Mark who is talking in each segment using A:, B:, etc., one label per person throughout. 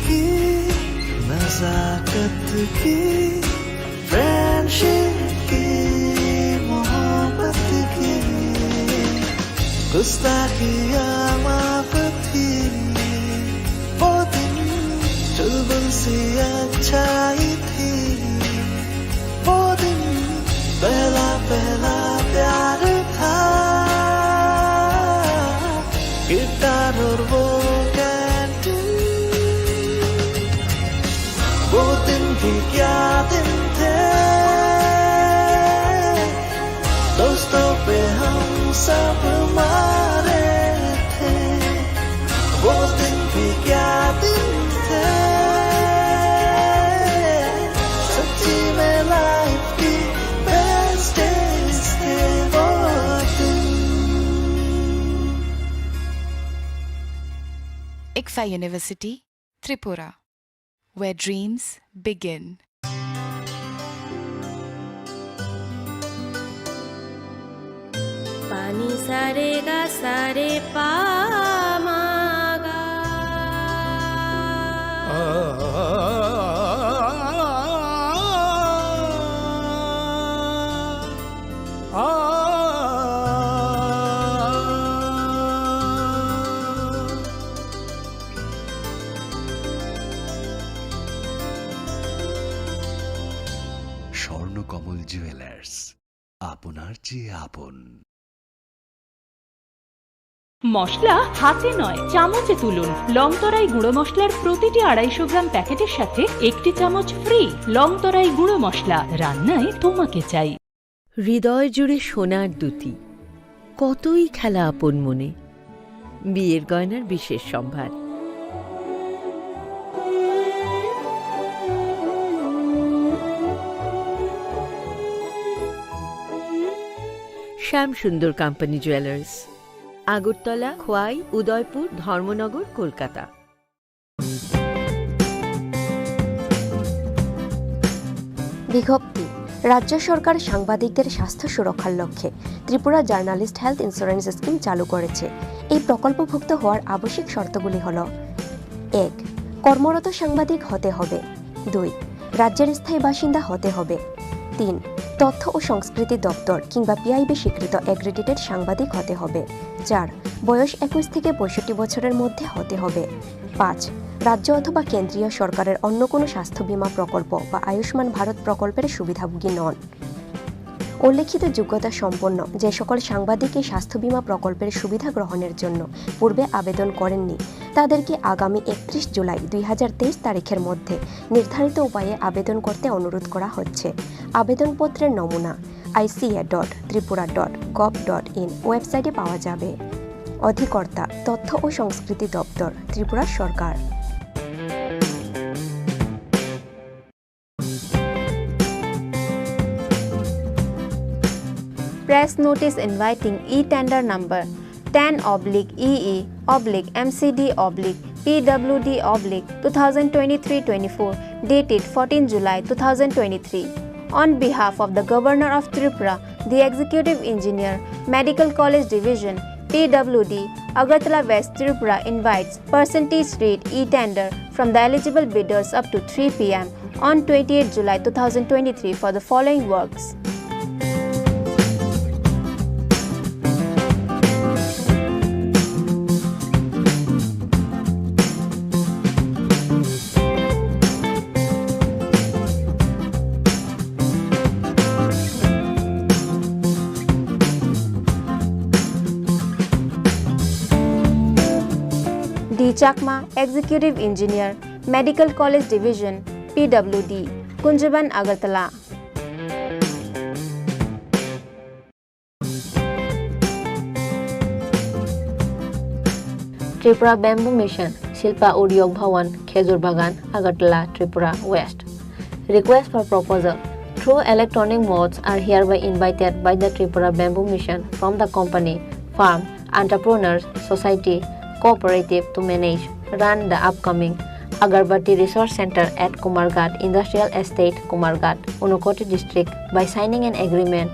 A: की नजाकत की फ्रेंडशिप की मोहब्बत की गुस्ताखियां माफ थी वो दिन चुलबुल सी अच्छाई थी वो दिन पहला पहला प्यार था गिटार और वो कैंटीन वो दिन भी क्या दिन थे दोस्तों पे हम सब मारे थे वो दिन भी क्या दिन थे सच्ची में लाइफ की बेस्ट डेज थे वो दिन।
B: ICFA University, Tripura, where dreams begin.
C: पानी सारे गा सारे पा मागा
D: স্বর্ণকমল জুয়েলার্স, আপনার চেয়ে আপন।
E: মশলা হাতে নয় চামচে তুলুন। লংতরাই গুঁড়ো মশলার প্রতিটি 250 গ্রাম প্যাকেটের সাথে 1টি চামচ ফ্রি। লংতরাই গুঁড়ো মশলা, রান্নায় তোমাকে চাই।
F: হৃদয় জুড়ে সোনার দুটি, কতই খেলা আপন মনে। বিয়ের গয়নার বিশেষ সম্ভার। Shyam Sundar company jewellers, Agartala, Khowai, Udaipur, Dharmanagar, Kolkata.
G: বিজ্ঞপ্তি, রাজ্য সরকার সাংবাদিকদের স্বাস্থ্য সুরক্ষার লক্ষ্যে Tripura journalist health insurance scheme চালু করেছে। এই প্রকল্পভুক্ত হওয়ার আবশ্যিক শর্তগুলি হল: 1. কর্মরত সাংবাদিক হতে হবে। 2. রাজ্যের স্থায়ী বাসিন্দা হতে হবে। 3. তথ্য ও সংস্কৃতি দপ্তর কিংবা পিআইবি স্বীকৃত অ্যাক্রেডিটেড সাংবাদিক হতে হবে। 4. বয়স 21 থেকে 65 বছরের মধ্যে হতে হবে। 5. রাজ্য অথবা কেন্দ্রীয় সরকারের অন্য কোনো স্বাস্থ্য বীমা প্রকল্প বা আয়ুষ্মান ভারত প্রকল্পের সুবিধাভোগী নন। উল্লেখিত যোগ্যতা সম্পন্ন যে সকল সাংবাদিক এই স্বাস্থ্য বীমা প্রকল্পের সুবিধা গ্রহণের জন্য পূর্বে আবেদন করেননি তাদেরকে আগামী 31 জুলাই 2023 তারিখের মধ্যে নির্ধারিত উপায়ে আবেদন করতে অনুরোধ করা হচ্ছে। আবেদনপত্রের নমুনা ica.tripura.gov.in ওয়েবসাইটে পাওয়া যাবে। অধিকর্তা তথ্য ও সংস্কৃতি দপ্তর, ত্রিপুরা সরকার।
C: Press notice inviting e-tender number 10/EE/MCD/PWD/2023-24 dated 14 July 2023. On behalf of the Governor of Tripura, the Executive Engineer, Medical College Division, PWD, Agartala West Tripura invites percentage rate e-tender from the eligible bidders up to 3 p.m. on 28 July 2023 for the following works. D. Chakma, Executive Engineer, Medical College Division, PWD, Kunjaban, Agartala.
H: Tripura Bamboo Mission, Shilpa Udyog Bhawan, Khezur Bagan, Agartala, Tripura West. Request for proposal through electronic modes are hereby invited by the Tripura Bamboo Mission from the company, firm, entrepreneurs, society, cooperative to manage, run the upcoming Agarbati Resource Center at Kumarghat Industrial Estate, Kumarghat, Unakoti District by signing an agreement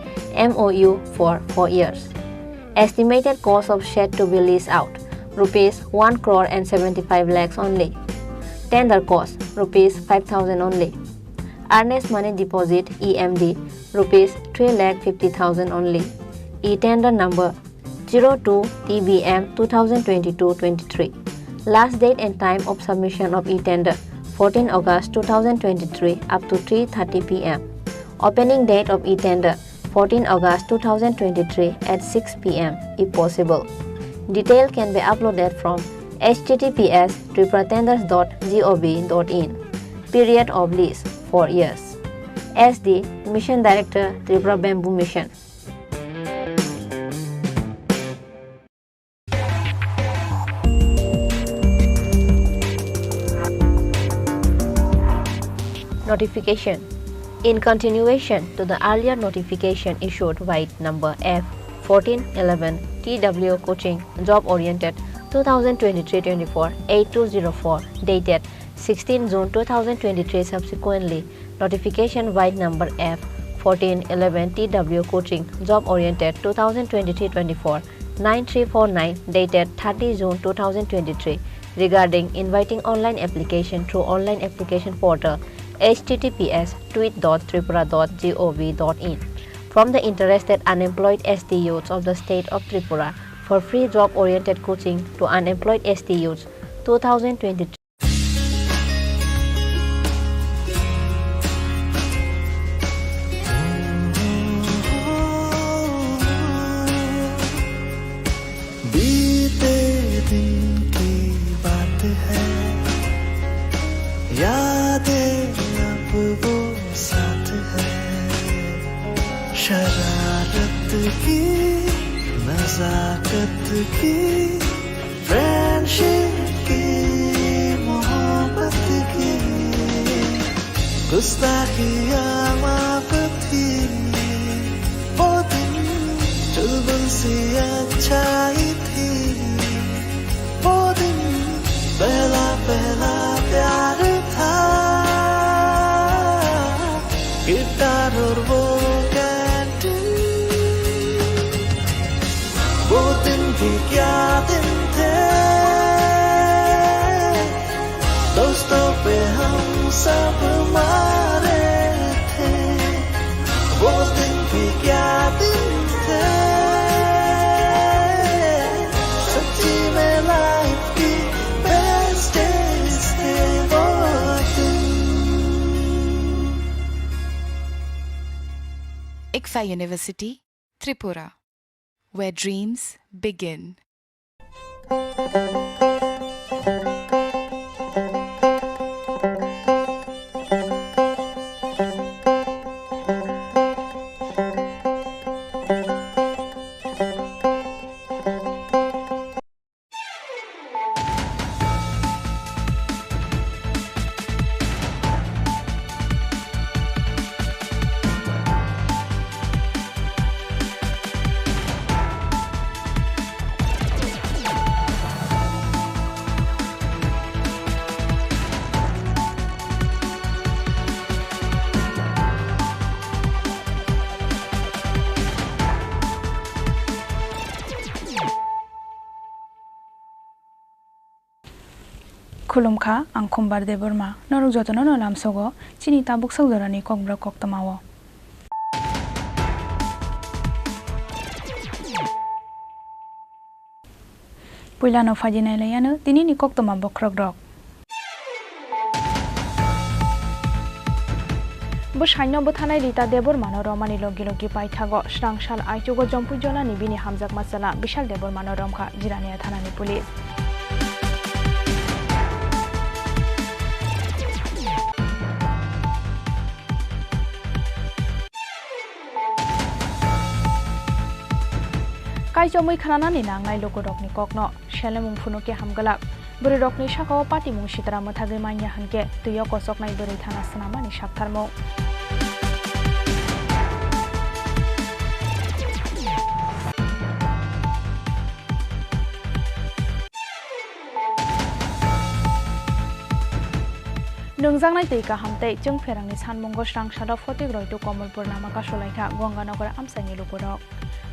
H: MOU for 4 years. Estimated cost of shed to be leased out, rupees 1 crore and 75 lakhs only. Tender cost rupees 5,000 only. Earnest money deposit EMD rupees 3,50,000 only. E-tender number 02 TBM 2022-23. Last date and time of submission of e-tender 14 August 2023 up to 3:30 p.m. Opening date of e-tender 14 August 2023 at 6 p.m. if possible. Detail can be uploaded from https://tripuratenders.gov.in. Period of lease 4 years. SD Mission Director, Tripura Bamboo Mission. Notification. In continuation to the earlier notification issued by number F1411 TW Coaching Job Oriented 2023-24 8204 dated 16 June 2023, subsequently notification by number F1411 TW Coaching Job Oriented 2023-24 9349 dated 30 June 2023 regarding inviting online application through online application portal https://tweet.tripura.gov.in from the interested unemployed ST youths of the state of Tripura for free job-oriented coaching to unemployed ST youths 2023.
A: बीते दिन की बात है, यादें अब वो साथ है, शरारत की, नजाकत की, फ्रेंडशिप की, मोहब्बत की, गुस्ताखियाँ माफ थी, वो दिन चुलबुल सी अच्छाई थी, वो दिन पहला पहला प्यार था, गिटार और वो कैंटीन, वो दिन भी क्या दिन थे, दोस्तों पे हम सब मारे थे, वो दिन भी क्या दिन थे, सच्ची में लाइफ की बेस्ट डेज थे वो दिन।
B: ICFA University, Tripura, where dreams begin.
I: खुलुमखा आं खम्बार दे बोरमा नरक जतन नलाम सगो चिनि ताबुक सौदरानि ककब्रक कक्तमावो पुइलानो फाजिनाय लायानो दिनैनि कक्तमा बख्रक रक बो साइनबो थानाय रिता देबरमानो रमानि लगी लगी पाइथागो स्रांसाल आइचुगो जम्पुजला निबिनि हामजाक मासाला बिशाल देबरमानो रमखा जिरानिया थानानि पुलिस काइजमै खानानानि नांगाय लोगोरकनि ककनो शेलेमुं फुनुके हामगलाक बोरै रकनि साखाव पाटिमुं सितरा मथागै मान्या हानके दैयाव कसकनाय बोरै थाना सनामानि साबथारमौ नोंजांनाय दैका हामतै जों फेरांनि सानमुंगो स्रांसादाव फटिक रयतु कमलपुर नामा कासलायखा गंगानगर आमसाइनि लोगोरक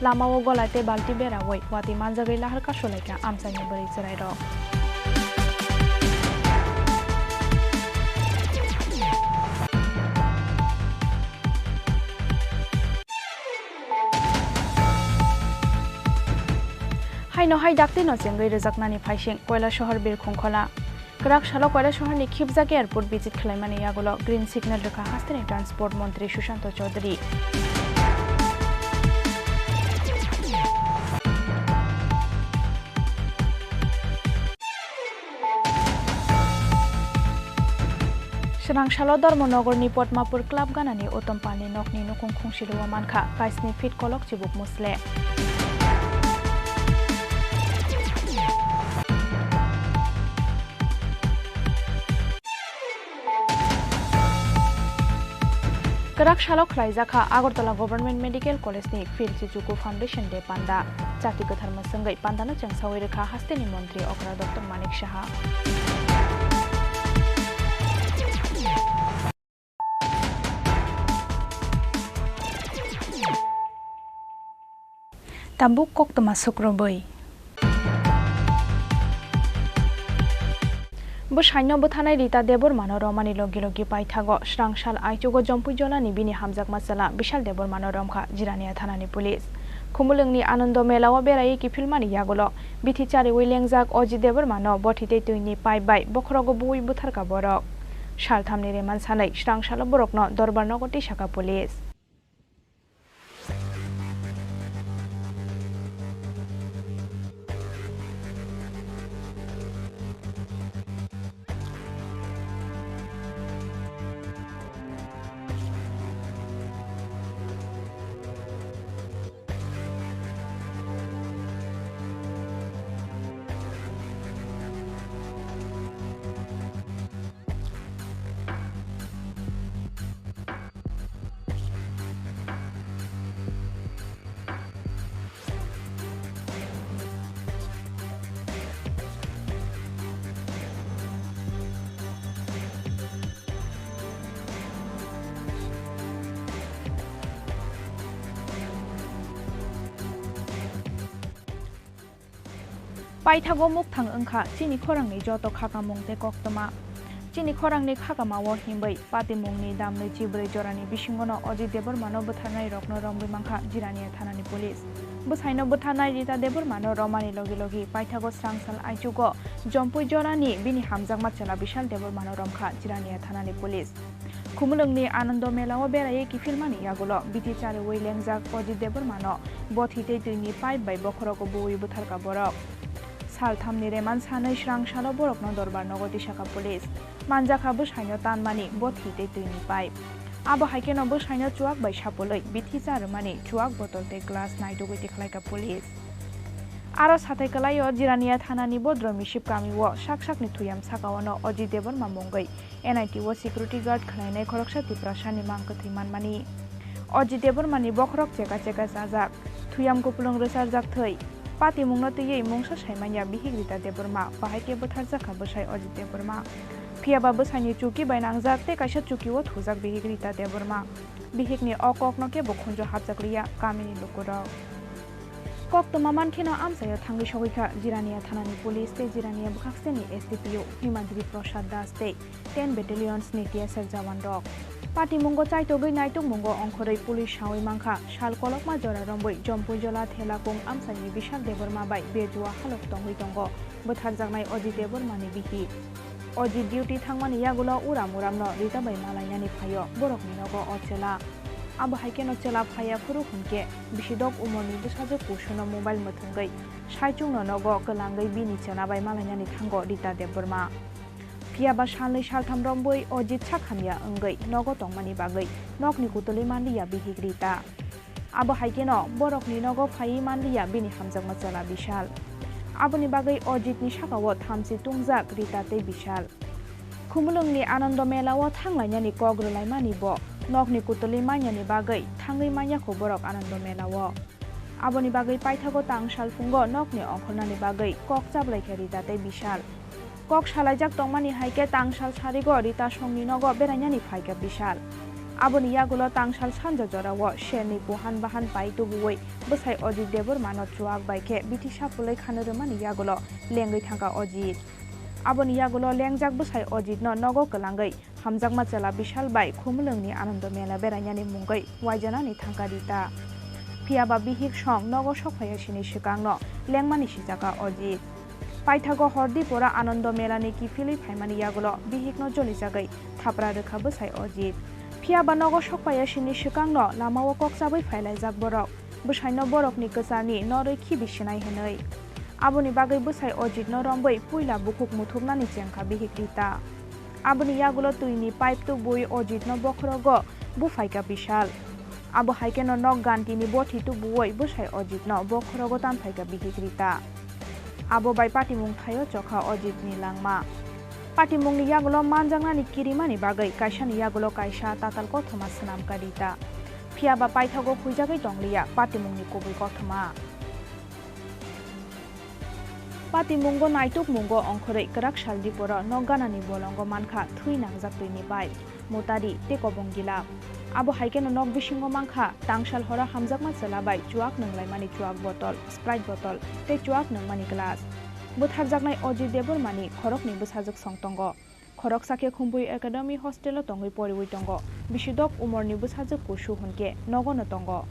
I: लामाव गलाते बाल्टी बेरावै वाति मानजागै लाहार कासलायखा आमसाइनि बोरै जिरायरक no hai dakte no chengai rejaknani phaising koila shahar birkhongkhola Krak shalo koila shahar ni khibjake airport visit khlaimani yagulo green signal rekha hasteni transport mantri Sushanto Chaudhary Srangshalo Dharmonogorni Potmapur Club ganani Otompani nokni nokong khongsiluwa mankha kaisni fit kolok chibuk musle Krak shalo khlaijaka Agartala Government Medical College ni Phil Chichuku Foundation de panda chati kathar masangai pandana changsawai rekha hasteni mantri Okra Dr Manik Shaha Tabuk kok temasuk roboi. Busaino buthanai Rita Debor mano romani logi logi paithago Srangshal aichugo jompui jolani bini hamjak masala Bishal Debor mano romkha Jirania thanani police. Khumulungni Anando Melawa berai ki filmani yagulo bithichari wilengjak Oji Debor mano bothite tuini pai bai bokhrogo bui butharka borok. Shalthamni reman sanai Srangshal borokno Dorbarnogoti Shaka police. Paithago mukthang angkha Chini Khorang ni joto khakamung te koktama Chini Khorang ni khakamawo himbai patimungni damnoi chibrei jorani bisingono Oji Debor mano buthanai rokno rombai mangkha Jirania thanani police busaino buthanai Rita Debor mano romani logi logi paithago Srangshal aichugo jompui jorani bini hamjak machela Bishal Debor mano romkha Jirania thanani police Khumulungni Anando Melawa berai ki filmani yagulo bithichari wilengjak Oji Debor mano bothite tuini pai bai bokhrogo bui butharka borok Salthamni reman sanai Srangshalo borokno Dorbarnogoti Shaka police manjaka busaino tanmani bothite tuini pai abo haikeno busaino chuak bai sapoloi bithijarmani chuak botolte glass naidogoi tikhlaika police aro sathai kalaio Jirania thanani bodromi shipkamiwo saksakni thuyam sakawano Oji Debor mamungai NIT wo security guard khlainai khoroksa tiprasani mangkathai manmani Oji Debor mani bokrok cheka cheka sajak thuyam kupulung resarjak thai Pati mungno tuyei mungsa saimanya bihik Rita Debor ma pahaike butharjaka busai Oji Debor ma phiaba busaini chuki bainangjak te kaisa chuki wo thujak bihik Rita Debor ma bihikni okokno ke bokhunjo hapjakriya kamini lokoro koktoma mankhino amsayo thangri sogikha Jirania thanani police te Jirania bukhakseni SDPO Himadri Prasad Das te 10 battalions ni TSR jawan rok Pati mungo chaitogoi naituk mungo ongkhorei police sawi mangkha sal kolokma jora romboi jompui jola thelakung amsani Bishal Debor ma bai bejua halok tongoi tongo butharjaknai Oji Debor mani bihi Oji duty thangmani yagulo uram uramno Rita bai malainani phayo borokni nogo ochela abo haikeno chela phaya furu hunke bisidok umoni busajo kusuno mobile muthungai saichungno nogo kelangai bini chela bai malainani thango Rita Debor ma Phiaba salnai saltham romboi Oji sakhamya angai nogo tongmani bagai nokni kutuli mandiya bihik Rita abo haikeno borokni nogo phai mandiya bini hamjak machala Bishal aboni bagai Ojitni sakawo thamsi tungjak Rita te Bishal Khumulungni Anando Melawo thanglainyani kogrolaimani bo nokni kutuli manyani bagai thangai manya ko borok Anando Melawo aboni bagai paithago Tangshal fungo nokni ongkhornani bagai kok chablaikhya Rita te Bishal Kok salaijak tongmani haike Tangshal sarigo Rita songni nogo berainani phaika Bishal aboni yagulo Tangshal sanja jorawo sherni buhan bahan pai tuguwei busai Oji Debor mano chuak baike bithi sapulai khanormani yagulo lengai thangka Ojit aboni yagulo lengjak busai Ojit no nogo kelangai hamjak machala Bishal bai khumulungni Anando Mela berainani mungai waijanani thangka Rita Phiaba bihik song nogo sokphaya sini sikangno lengmani sijaka Ojit. Paithago hordi pora Anando Melani kifili phaimani yagulo bihikno joli jagai thapra rekha bwsai Ojit. Phiaba nogo sokphaya sini sikangno lamao koksabai phailai jak borok bwsaino borokni kwsarni noroi khibi sinai hinai. Aboni bagai bwsai Ojit no rombai puila bukhuk muthuknani chengkha bihik rita. Aboni yagulo tuini pipe tu bui Ojit no bokhrogo bufaika bishal. Abo haike no nok gantini bothi tu buoi bwsai Ojit no bokhrogo tanphaika bihik rita. Abo bai patimung thayo chokha Ojit ni langma. Patimung ni yagulo manjangnani kirimani bagai kaisa ni yagulo kaisa tatal kothoma swnam karita. Phiaba paithago khuijagai tonglia patimung ni kubui kothoma. Patimungo naituk mungo ongkhorei krak saldi poro nogganani bolongo mankha thui nangjak tuini bai motari teko bongila. Abo haike no nok bisingo mankha tangsal hora hamjakma chalabai chuak nanglaimani chuak botol sprite botol te chuak nangmani glass. Butharjaknai Ojit Debormani khorokni bwsajak songtongo. Khorok sake khumbui academy hostelo tongoi poriwi tongo. Bisidok umorni bwsajak kusu hunke nogono tongo.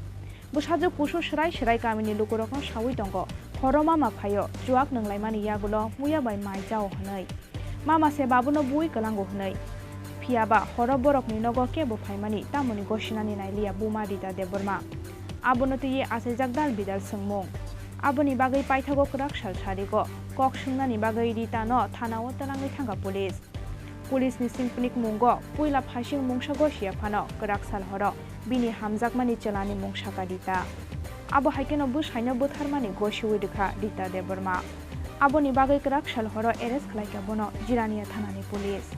I: Bwsajak kusu shrai kamini lukurokno sawi tongo. Horo mama phayo chuak nanglaimani yagulo muya bai mai jao hanai. Mama se babuno bui kalango hanai. Phiaba horo borokni nogo kebo phaimani tamoni goshinani nailia buma Rita Deborma. Abono tuye asejak dal bidal sengmung. Aboni bagai paithago krak sal sarigo kok sungnani bagai Rita no thanao talangai thanga police. Police ni singpnik mungo puila phasing mungsago sia phano krak sal horo bini hamjakmani chelani mungsaka Rita. Abo haikeno bwsaino butharmani goshiwi dekha Rita Deborma. Aboni bagai krak sal horo arrest khlaika bono Jirania thanani police.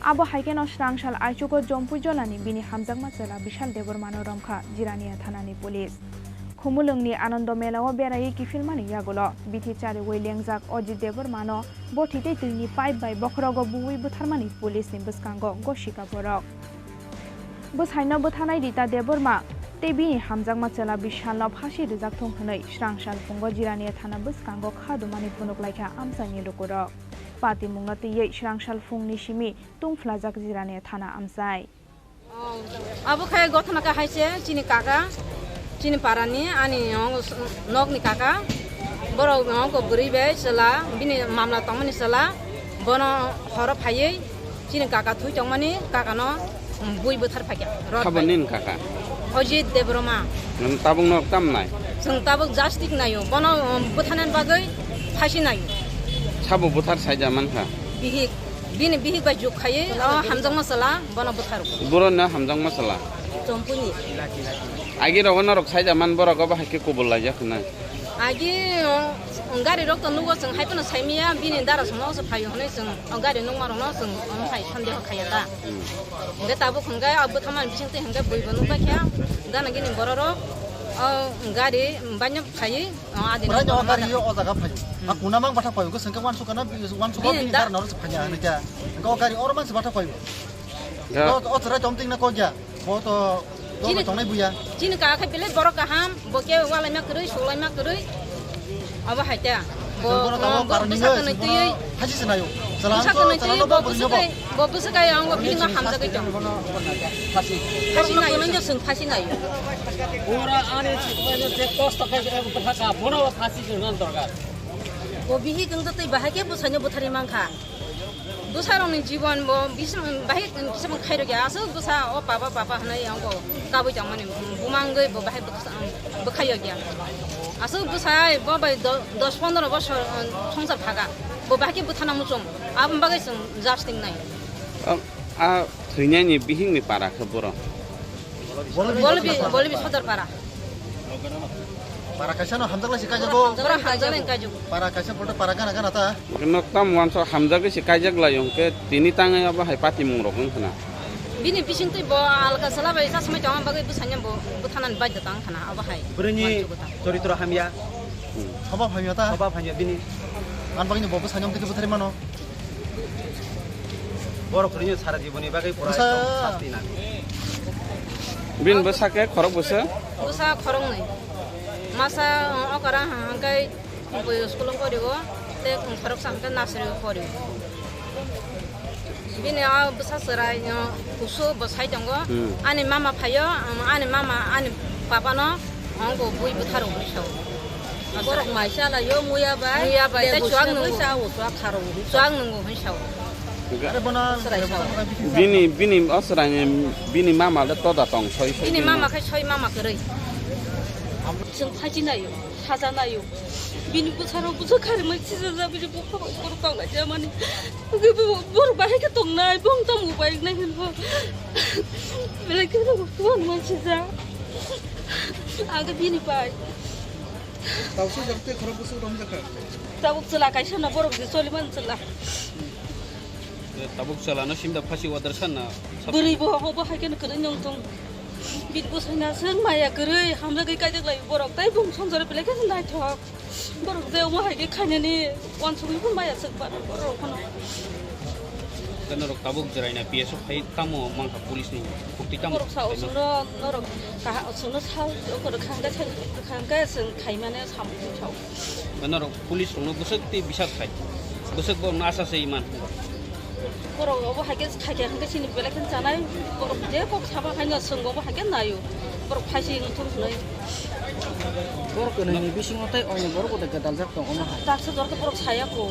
I: Abo haikeno srangsal aichuko jompui jolani bini hamjakma chela Bishal Debormano romkha Jirania thanani police. Khumulungni Anando Melao berai kifilmani yagulo bithi chari weilengjak Ojit Debormano bothite tuini pipe bai bokhrogo buwi butharmani police ni bwskango goshika borok. Bwsaino bwthanai Rita Deborma Tebini hamjakma chela Bishalno phashi rijak thong hanai srangsal pungo Jirania thana bwskango khadumani punuklaikha amsani lukurok. Patimungna tiyei srangsal fungni simi tungflajak Jirania thana amsai.
J: Abo khai gothana ka haise chini kaka chini parani ani nokni kaka boro ko guribe sala bini mamla tongmani sala bono horo phayei chini kaka thui tongmani kaka no bui buthar phakya
K: khabanin kaka
J: Ojit Deborma
K: tabung nok tam nai
J: sung tabuk jastik nayo bono buthanan bagai phashi nayo
K: sabu buthar saija mankha
J: bihik bini bihik ba juk khaye hamjang masala bono buthar
K: boro na hamjang masala
J: chompuni
K: agi rogono rok saija man boro go ba hakke kubul la jakna
J: agi gari rok to nugo sung haitono saimia bini dara sono so phayo hone sung gari nungma rono sung phai thande khaya ta nge tabu khunga abu thaman bisingte hanga boibo nuba kya dana gini bororo gari banyak khayi adi no
A: gari yo odaga phayo akuna mang batha payo ko sengka wan sukana wan suka bini dar nor phanya ne kya ko gari or man batha payo o tsara chomting na ko kya bo to do tongnai buya
J: chini ka kha pile borok ka ham boke wala ma krui solai ma krui aba haita bo bisa kana tiyei
A: haji senayo
J: bisa kana tiyei bo bisa kay ang bo binga hamza kay jong pasi na yun nyo sung pasi na yun
L: ora ane je cost ka ka bono pasi jong dorgar
J: bo bihi kang tay bahake bo sanyo bo thari mangkha Busarong ni jiwan bo bisam bahik bisam khairo kya aso busa o papa hanai angko kabu jamani bumangai bo bahik bukhayo kya aso busa bo bai 10-15 বছর সংসার থাকা bo bahik buthana muchum abam bagai sung jasting nai
K: a thrinyani bihing ni para khaboro
J: bolbi sodar para
A: para kaisa no hamjakla sikaja go
J: para hamjakla kaju
A: para kaisa porta para gana gana ta
K: noktam wanso hamjak sikajak la yongke tini tangai aba hai patimung rokung khana
J: bini bising tu bo alka sala bai sa samai jawang bagai busanya bo buthanan bai datang khana aba hai
L: breni choritra hamya
A: haba bhamya ta
L: haba bhamya bini
A: an bagini bo busanyam tike buthari mano
L: boro khriyo sara jiboni bagai pura sasti na
K: bin bosake khorok bosa
J: busa khorong nai masa okara hangkai boy skulong korigo te khorok samke nasri korigo bini a busa serai kuso bosai jango ani mama phayo ani mama ani papa no आंखौ बयबो थारौ बैसाव बरक माइसाला यो मुयाबाय दा जुआं नंगौ साव जुआं नंगौ बैसाव
K: bini asranya bini mama le toda tong soi
J: bini mama kai soi mama gerai जों फाजिनायो साजानायो बिनि बुसाराव बुसा खारमै सिजा बिनि बखौ बर' गावला जामानि बर' बाहायखौ दंनाय बं दं उबाय नायनबो बेलेग गोबां मानसि जा आगे बिनि बाय
A: दाउसो जबते खराब बुसु दं जाखा
J: दाबुक चला गायसना बर' सलिमान चला
K: tabuk salana simda phasi wadar sanna
J: बोरै बहाव बाहायगोन गोरै नों दं बिद बुसायना जों माया गोरै हामजा गै गायदगलाय बरक ताइ बुं संसार बेलेग जों नायथक बरक देव माहायगे खायनानि वानसुगै माया जों बरक खनो
K: Norok tabuk jeraina PSO khai kamo mangka police ni bukti kamo
J: norok sao suno norok ka suno sao ko khangga sing khaimane sam chau
K: norok police no busuk ti bisat khai busuk bo nasa se iman
J: borok obo hage khage khangga sini belakan janai borok je kok saba khaina sunggo bo hage nayo borok phasi ngthung nei borok ni bisingotai oni borok ko de daljak tong oma ha taksa dorka borok saya ko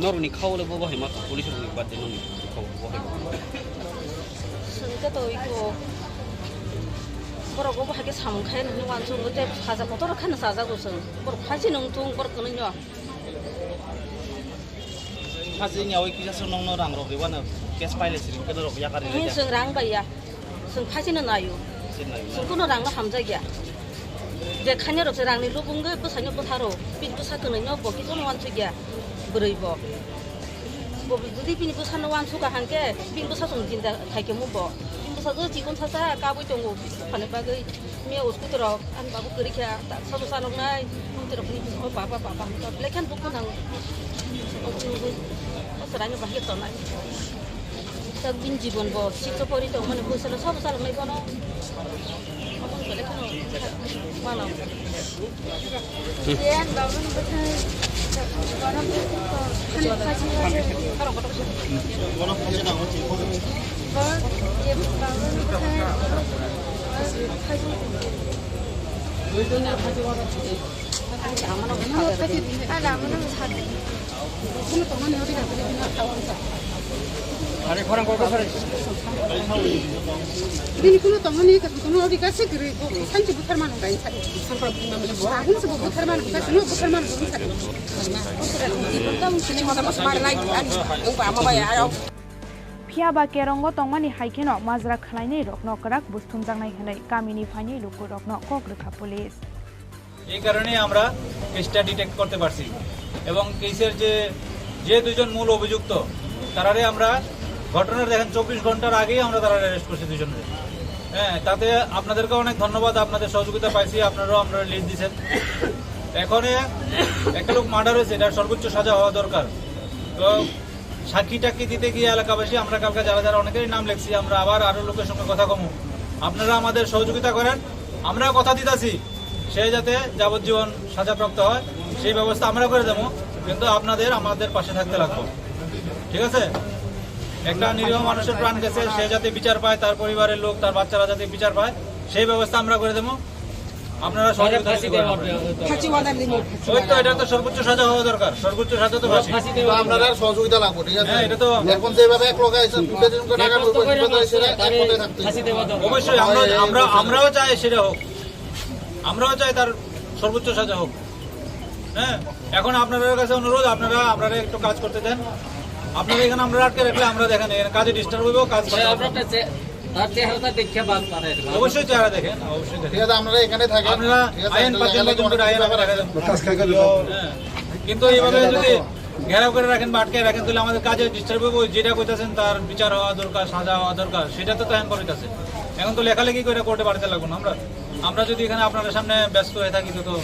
K: norok ni khawle bo bahai ma police ni bad den ni
J: sungka to iko borok obo hage samung khain ni wansu ngote phaja motor khana saja go sung borok phasi nongtung borok ko nyo
L: Masih nyawa kita senang orang roh dewan kes pilot sih kita roh ya kali
J: ini serang bayar seng pasti nayu seng kuno orang lah hamzah ya dia kanya roh serang ni lu bunga besarnya betaro pin besar kenanya boki tu nawan juga beribu bobi jadi pin besar nawan suka hangke pin besar sung jinda kayak mu bo pin besar tu jikun sasa kabu tunggu panen bagai mia usku terok an babu kerja tak satu sanok nai terok ni oh papa lekan bukan nang serangnya bahaya tonai. Tak binji bon bo, sikso pori to mana busala sabu salam mai bono. Abang balik kono mana? Yan bawan betul. Bawan betul. Kalau kau tak sih. Bawan betul nak macam apa? Bawan, ye bawan betul. Haji. Betul nak haji bawan betul. Ada mana haji.
A: 아니 그런 거 가서
M: Bini kuno tomoni ka kuno odi ka segre ko sanchi butar manu ga insari sampra ahun se butar manu ka kuno butar manu ga insari tam sini mo mas mar lai ani upa ma ba ya
I: Phiaba kerongo tongmani haikeno majra khlainei rokno karak bustum jangnai hanai kamini phani luku rokno kokrekha police
N: এই কারণে আমরা কেসটা detect করতে পারছি এবং কেসের যে দুইজন মূল অভিযুক্ত তারারে আমরা ঘটনার দেখেন 24 ঘন্টার আগেই আমরা তারা অ্যারেস্ট করছি দুইজনকে হ্যাঁ তাতে আপনাদেরকে অনেক ধন্যবাদ আপনাদের সহযোগিতা পাইছি আপনারাও আমরা লিড দিয়েছেন এখন একটা লোক মার্ডার হয়েছে এটার সর্বোচ্চ সাজা হওয়া দরকার তো সাক্ষী টাক্ষী দিতে গিয়ে এলাকাবাসী আমরা কালকে যারা যারা অনেকেরই নাম লিখছি আমরা আবার আরো লোকের সঙ্গে কথা কমু আপনারা আমাদের সহযোগিতা করেন আমরা কথা দিতেছি সে যাতে যাবজ্জীবন সাজাপ্রাপ্ত হয় সেই ব্যবস্থা আমরা করে দেবো কিন্তু আপনাদের আমাদের পাশে থাকতে লাগবে ঠিক আছে একটা নিরীহ মানুষের প্রাণ গেছে সে যাতে বিচার পায় তার পরিবারের লোক তার বাচ্চারা যাতে বিচার পায় সেই ব্যবস্থা আমরা করে দেবো আপনারা সহযোগিতা ওই তো এটা তো সর্বোচ্চ সাজা হওয়া দরকার সর্বোচ্চ সাজা তো
A: আপনারা সহযোগিতা লাগবে ঠিক আছে এটা তো এখন যেভাবে এক লোক আছে দুটো দিনকে টাকা
N: অবশ্যই আমরাও চাই সেটা হোক আমরাও চাই তার সর্বোচ্চ সাজা হোক হ্যাঁ এখন আপনাদের কাছে অনুরোধ আপনারা একটু কাজ করতে দেন আপনারা এখানে আমরা আটকে রাখলে আমরা দেখেন এখানে কাজে ডিস্টার্ব হইব কাজ অবশ্যই চেহারা দেখেন অবশ্যই ঠিক আছে আপনারা এখানে থাকেন আপনারা আইন পাচ্ছেন কিন্তু এইভাবে যদি ঘেরাও করে রাখেন বা আটকে রাখেন তাহলে আমাদের কাজে ডিস্টার্ব হইব যেটা কইতাছেন তার বিচার হওয়া দরকার সাজা হওয়া দরকার সেটা তো এখন করিতেছে এখন তো লেখালেখি করে কোর্টে বাড়িতে লাগবো না আমরা যদি এখানে আপনাদের সামনে ব্যস্ত হয়ে থাকি তো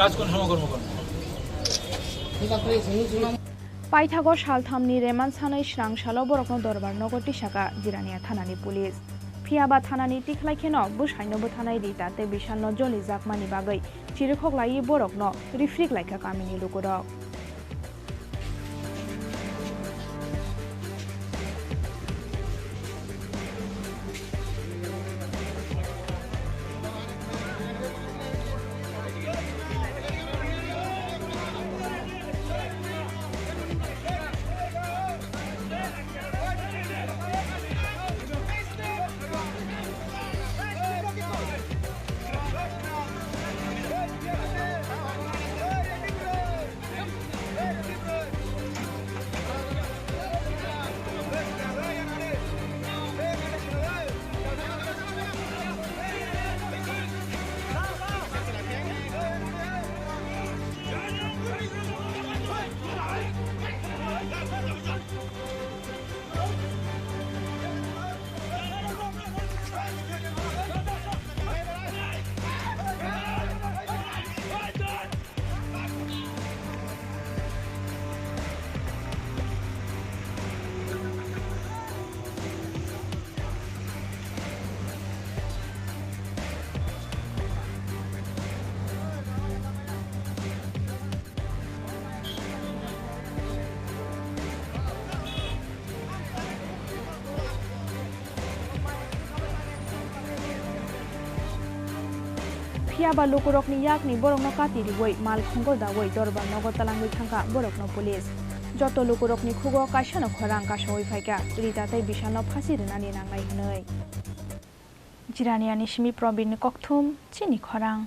N: কাজ কোন সময় করবো
I: পাইথাগো সালথামনি रेमान सानै स्रांसालो बरकनो दरबार नगरति साका जिरानिया थानानि पुलिस फियाबा थानानि तिखलाइखेनो बुसाइनोबो थानाय रिताते बिशालनो जलि जाकमानि बागै चिरखगलायि बरकनो रिफ्रिक लाइखा कामिनि लुगुरक phiaba lukurokni yakni borokno katiriwoi malkhungo dawoi dorbar nogo talangui thangka borokno police joto lukurokni khugo kaisano khorang kasoi phaika ritatei bisalno phasi rwnani nangnai hnoi jiraniani simi probin kokthum chini khorang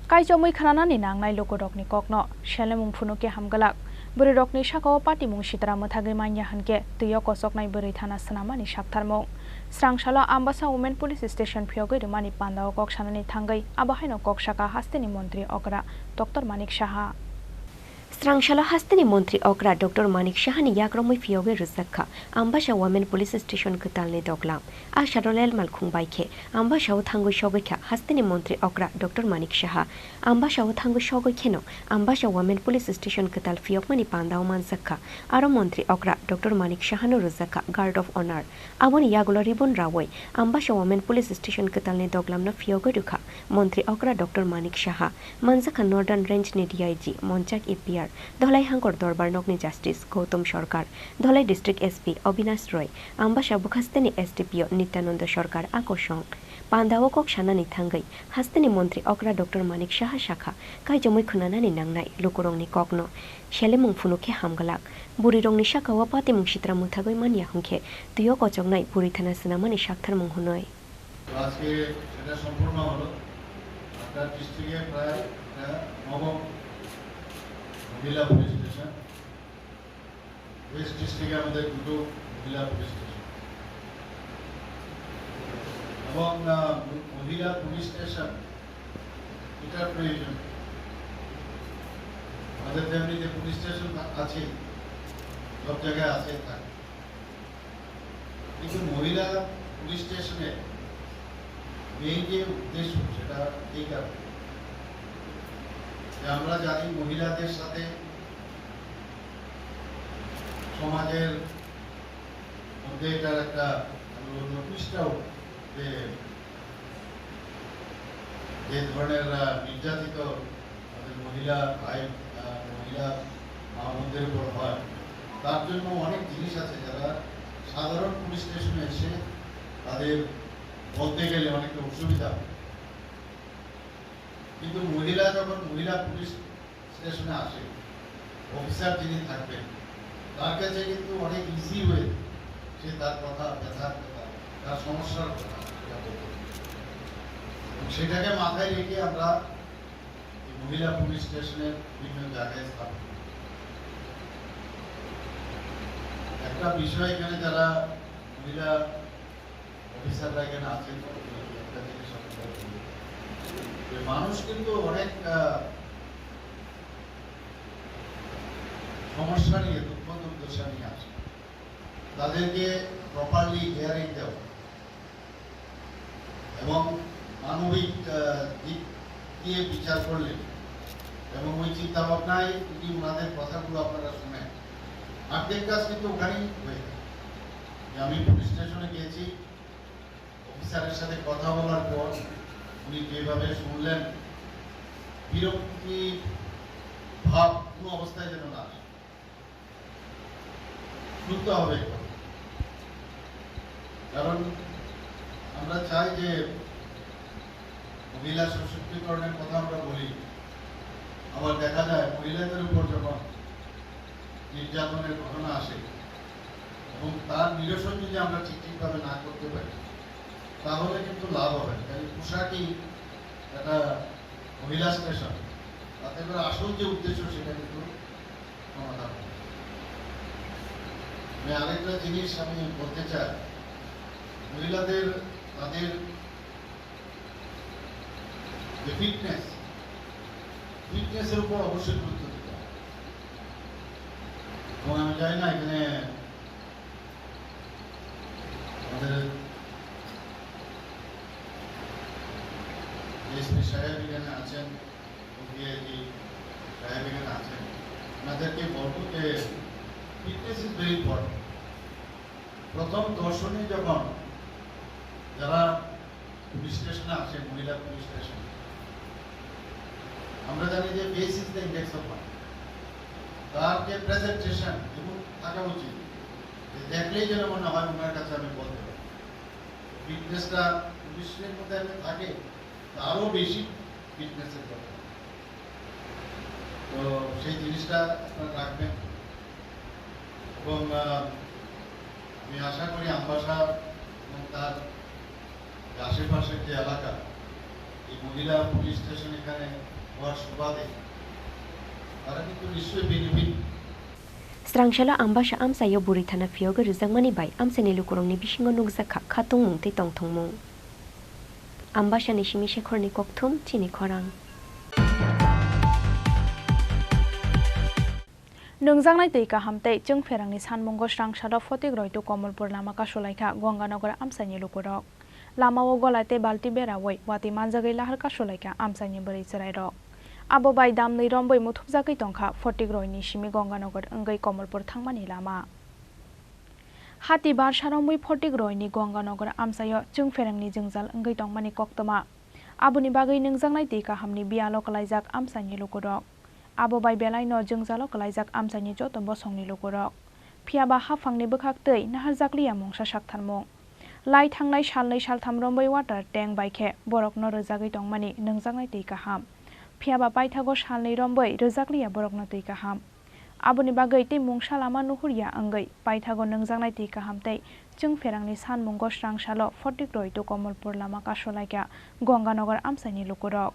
I: kaijomui khananani nangnai lukurokni kokno shelemung phunuke hamgalak Burirokni sakao patimung sitara muthagui manya hanke tuyo kosoknai buri thana snamani saktharmung srangsalo ambasa women police station phiogoi rumani pandao kok sanani thangai abahaino kok saka hasteni mantri okra Dr. Manik Saha
G: Srangshala hasteni mantri okra Dr. Manik Sahani yakromoi phiogoi ruzakha ambasa women police station kutalni doglam a sharolel malkhung baikhe ambasa thangoi shogokha hasteni mantri okra Dr. Manik Saha ambasa thangoi shogoi kheno ambasa women police station kutal phiogmani pandao mansakha aro mantri okra Dr. Manik Sahano ruzakha guard of honor aboni yagulo ribon rawoi ambasa women police station kutalni doglamno phiogoi rukha mantri okra Dr. Manik Saha mansakha northern range ni DIG monchak APR Dhalai হাঙ্কর দরবার নগনি justice Gautam সরকার Dhalai district SP Abinash রয় Ambassa বুখাস্তেনি SDPO Nityananda সরকার আকর্ষণ পান্দাও cock সানানি থাঙ্গাই হাস্তেনি মন্ত্রী অকরা doctor Manik Saha শাখা কাইজমই খুনানানি নাংনাই লোকরংনি কগ্ন সেলেমুং ফুনুকে হামগালাক বুড়িরংনি শাখাওয়া পাতিমুং সিত্রা মুথাগই মানিয়া হুংখে তুইও কচংনাই বুড়ি থানা সিনামানি সাকথার মুং হুনয়
A: আজকে এটা সম্পূর্ণ হলো আপনার ডিস্ট্রিক্টে প্রায় নবম মহিলা পুলিশ স্টেশন ওয়েস্ট ডিস্ট্রিক্টে আমাদের দুটো মহিলা পুলিশ স্টেশন এবং মহিলা পুলিশ স্টেশন এটার প্রয়োজন আমাদের তেমনি যে পুলিশ স্টেশন আছে সব জায়গায় আছে থাকে কিন্তু মহিলা পুলিশ স্টেশনে মেইন যে উদ্দেশ্য সেটা এই কারণে আমরা জানি মহিলাদের সাথে সমাজের মধ্যে এটার একটা নোটিশটাও যে ধরনের নির্যাতিত আমাদের মহিলা ভাই মহিলা মা বোনদের উপর হয় তার জন্য অনেক জিনিস আছে যারা সাধারণ পুলিশ স্টেশনে এসে তাদের বলতে গেলে অনেকটা অসুবিধা হয় কিন্তু মহিলা যখন মহিলা পুলিশ স্টেশনে আসে অফিসার যিনি থাকবেন তার কাছে কিন্তু অনেক ইজি হয়ে সে তার কথা ব্যথার কথা তার সমস্যার কথা সেটাকে মাথায় রেখে আমরা মহিলা পুলিশ স্টেশনের বিভিন্ন জায়গায় স্থাপন করি একটা বিষয় এখানে যারা মহিলা অফিসাররা এখানে আছেন একটা জিনিস মানুষ কিন্তু অনেক সমস্যা নিয়ে দুঃখ দুর্দশা নিয়ে আসে তাদেরকে প্রপারলি হিয়ারিং দেওয়া এবং মানবিক দিক দিয়ে বিচার করলেন এবং ওই চিন্তা ভাবনায় যদি ওনাদের কথাগুলো আপনারা শুনেন আপনাদের কাজ কিন্তু ওখানেই হয়ে যায় আমি পুলিশ স্টেশনে গিয়েছি অফিসারের সাথে কথা বলার পর উনি যেভাবে শুনলেন বিরক্তি ভাব কোনো অবস্থায় যেন না আসে শুনতে হবে কারণ আমরা চাই যে মহিলা সশক্তিকরণের কথা আমরা বলি আবার দেখা যায় মহিলাদের উপর যখন নির্যাতনের ঘটনা আসে এবং তার নিরসন যদি আমরা ঠিকভাবে না করতে পারি তাহলে কিন্তু লাভ হবে না পোশাকই একটা মহিলা স্টেশন তাতে করে আসল যে উদ্দেশ্য সেটা কিন্তু সমাধান হবে আরেকটা জিনিস আমি বলতে চাই মহিলাদের তাদের যে ফিটনেসের উপর অবশ্যই গুরুত্ব দিতে হবে এবং আমি জানি না এখানে আমাদের এসপি সাহেব এখানে আছেন ডিআইজি সাহেব এখানে আছেন ওনাদেরকে বলবো যে ফিটনেস ইজ ভেরি ইম্পর্টেন্ট প্রথম দর্শনে যখন যারা পুলিশ স্টেশনে আসে মহিলা পুলিশ স্টেশন আমরা জানি যে base is the index of mind তার যে প্রেজেন্টেশন এমন থাকা উচিত দেখলেই যেন মনে হয় ওনার কাছে আমি বলতে পারি ফিটনেসটা পুলিশের মধ্যে থাকে, আরও বেশি ফিটনেসের দরকার। তো সেই জিনিসটা আপনারা রাখবেন এবং আমি আশা করি আমবাসা এবং তার আশেপাশের যে এলাকা, এই মহিলা পুলিশ স্টেশন এখানে হওয়ার সুবাদে তারা কিন্তু নিশ্চয়ই benefit.
G: Strangshala ambasha amsayo burithana fiyoga rizangmani bai amsani lukurongni bisingo nukjaka khatung mungtei tongthongmung. Ambasha ni Chini Khorang kokthum Chini Khorang.
I: नोंजांनाय दै गाहामतै जों फेरांनि सानमुंगो स्रांसालो फटिक रयतु कमलपुर लामा कासुलाइखा गंगानगर आमसाइनि लुकुरक लामाओ गलायते बाल्टी बेरावै वाति मानजागै लाहार कासुलाइखा आमसाइनि बोरै चराइरक आबो बाय दामनै रम्बै मुथुबजागै तंखा फटिक रयनि सिमि गंगानगर ओंगै कमलपुर थांमानि लामा हाति बारसारमै फटिक रयनि गंगानगर आमसायो जों फेरांनि जोंजाल ओंगै तंमानि कक्तमा आबोनि बागै नोंजांनाय दै गाहामनि बियालो कलाइजाक आमसाइनि लुकुरक आबो बाय बेलायनो जोंजालो कलाइजाक आमसाइनि जत बसंनि लुकुरक फियाबा हाफांनि बोखाक्तै नाहार जाक्लिया मंसा साक्थारमं लाई थांनाय सालनै सालथाम रम्बै वाटार टेंक बायखे बरकनो रोजागै तंमानि नोंजांनाय दै गाहाम फियाबा बायथागो सालनै रम्बै रोजाग्लिया बरकनो दै गाहाम आबोनि बागै दै मंसा लामा नुहुरिया ओंगै बायथागो नोंजांनाय दै गाहामतै जों फेरांनि सानमुंगो स्रांसालो फटिक रयतु कमलपुर लामा कासुलाइखा गंगानगर आमसाइनि लुकुरक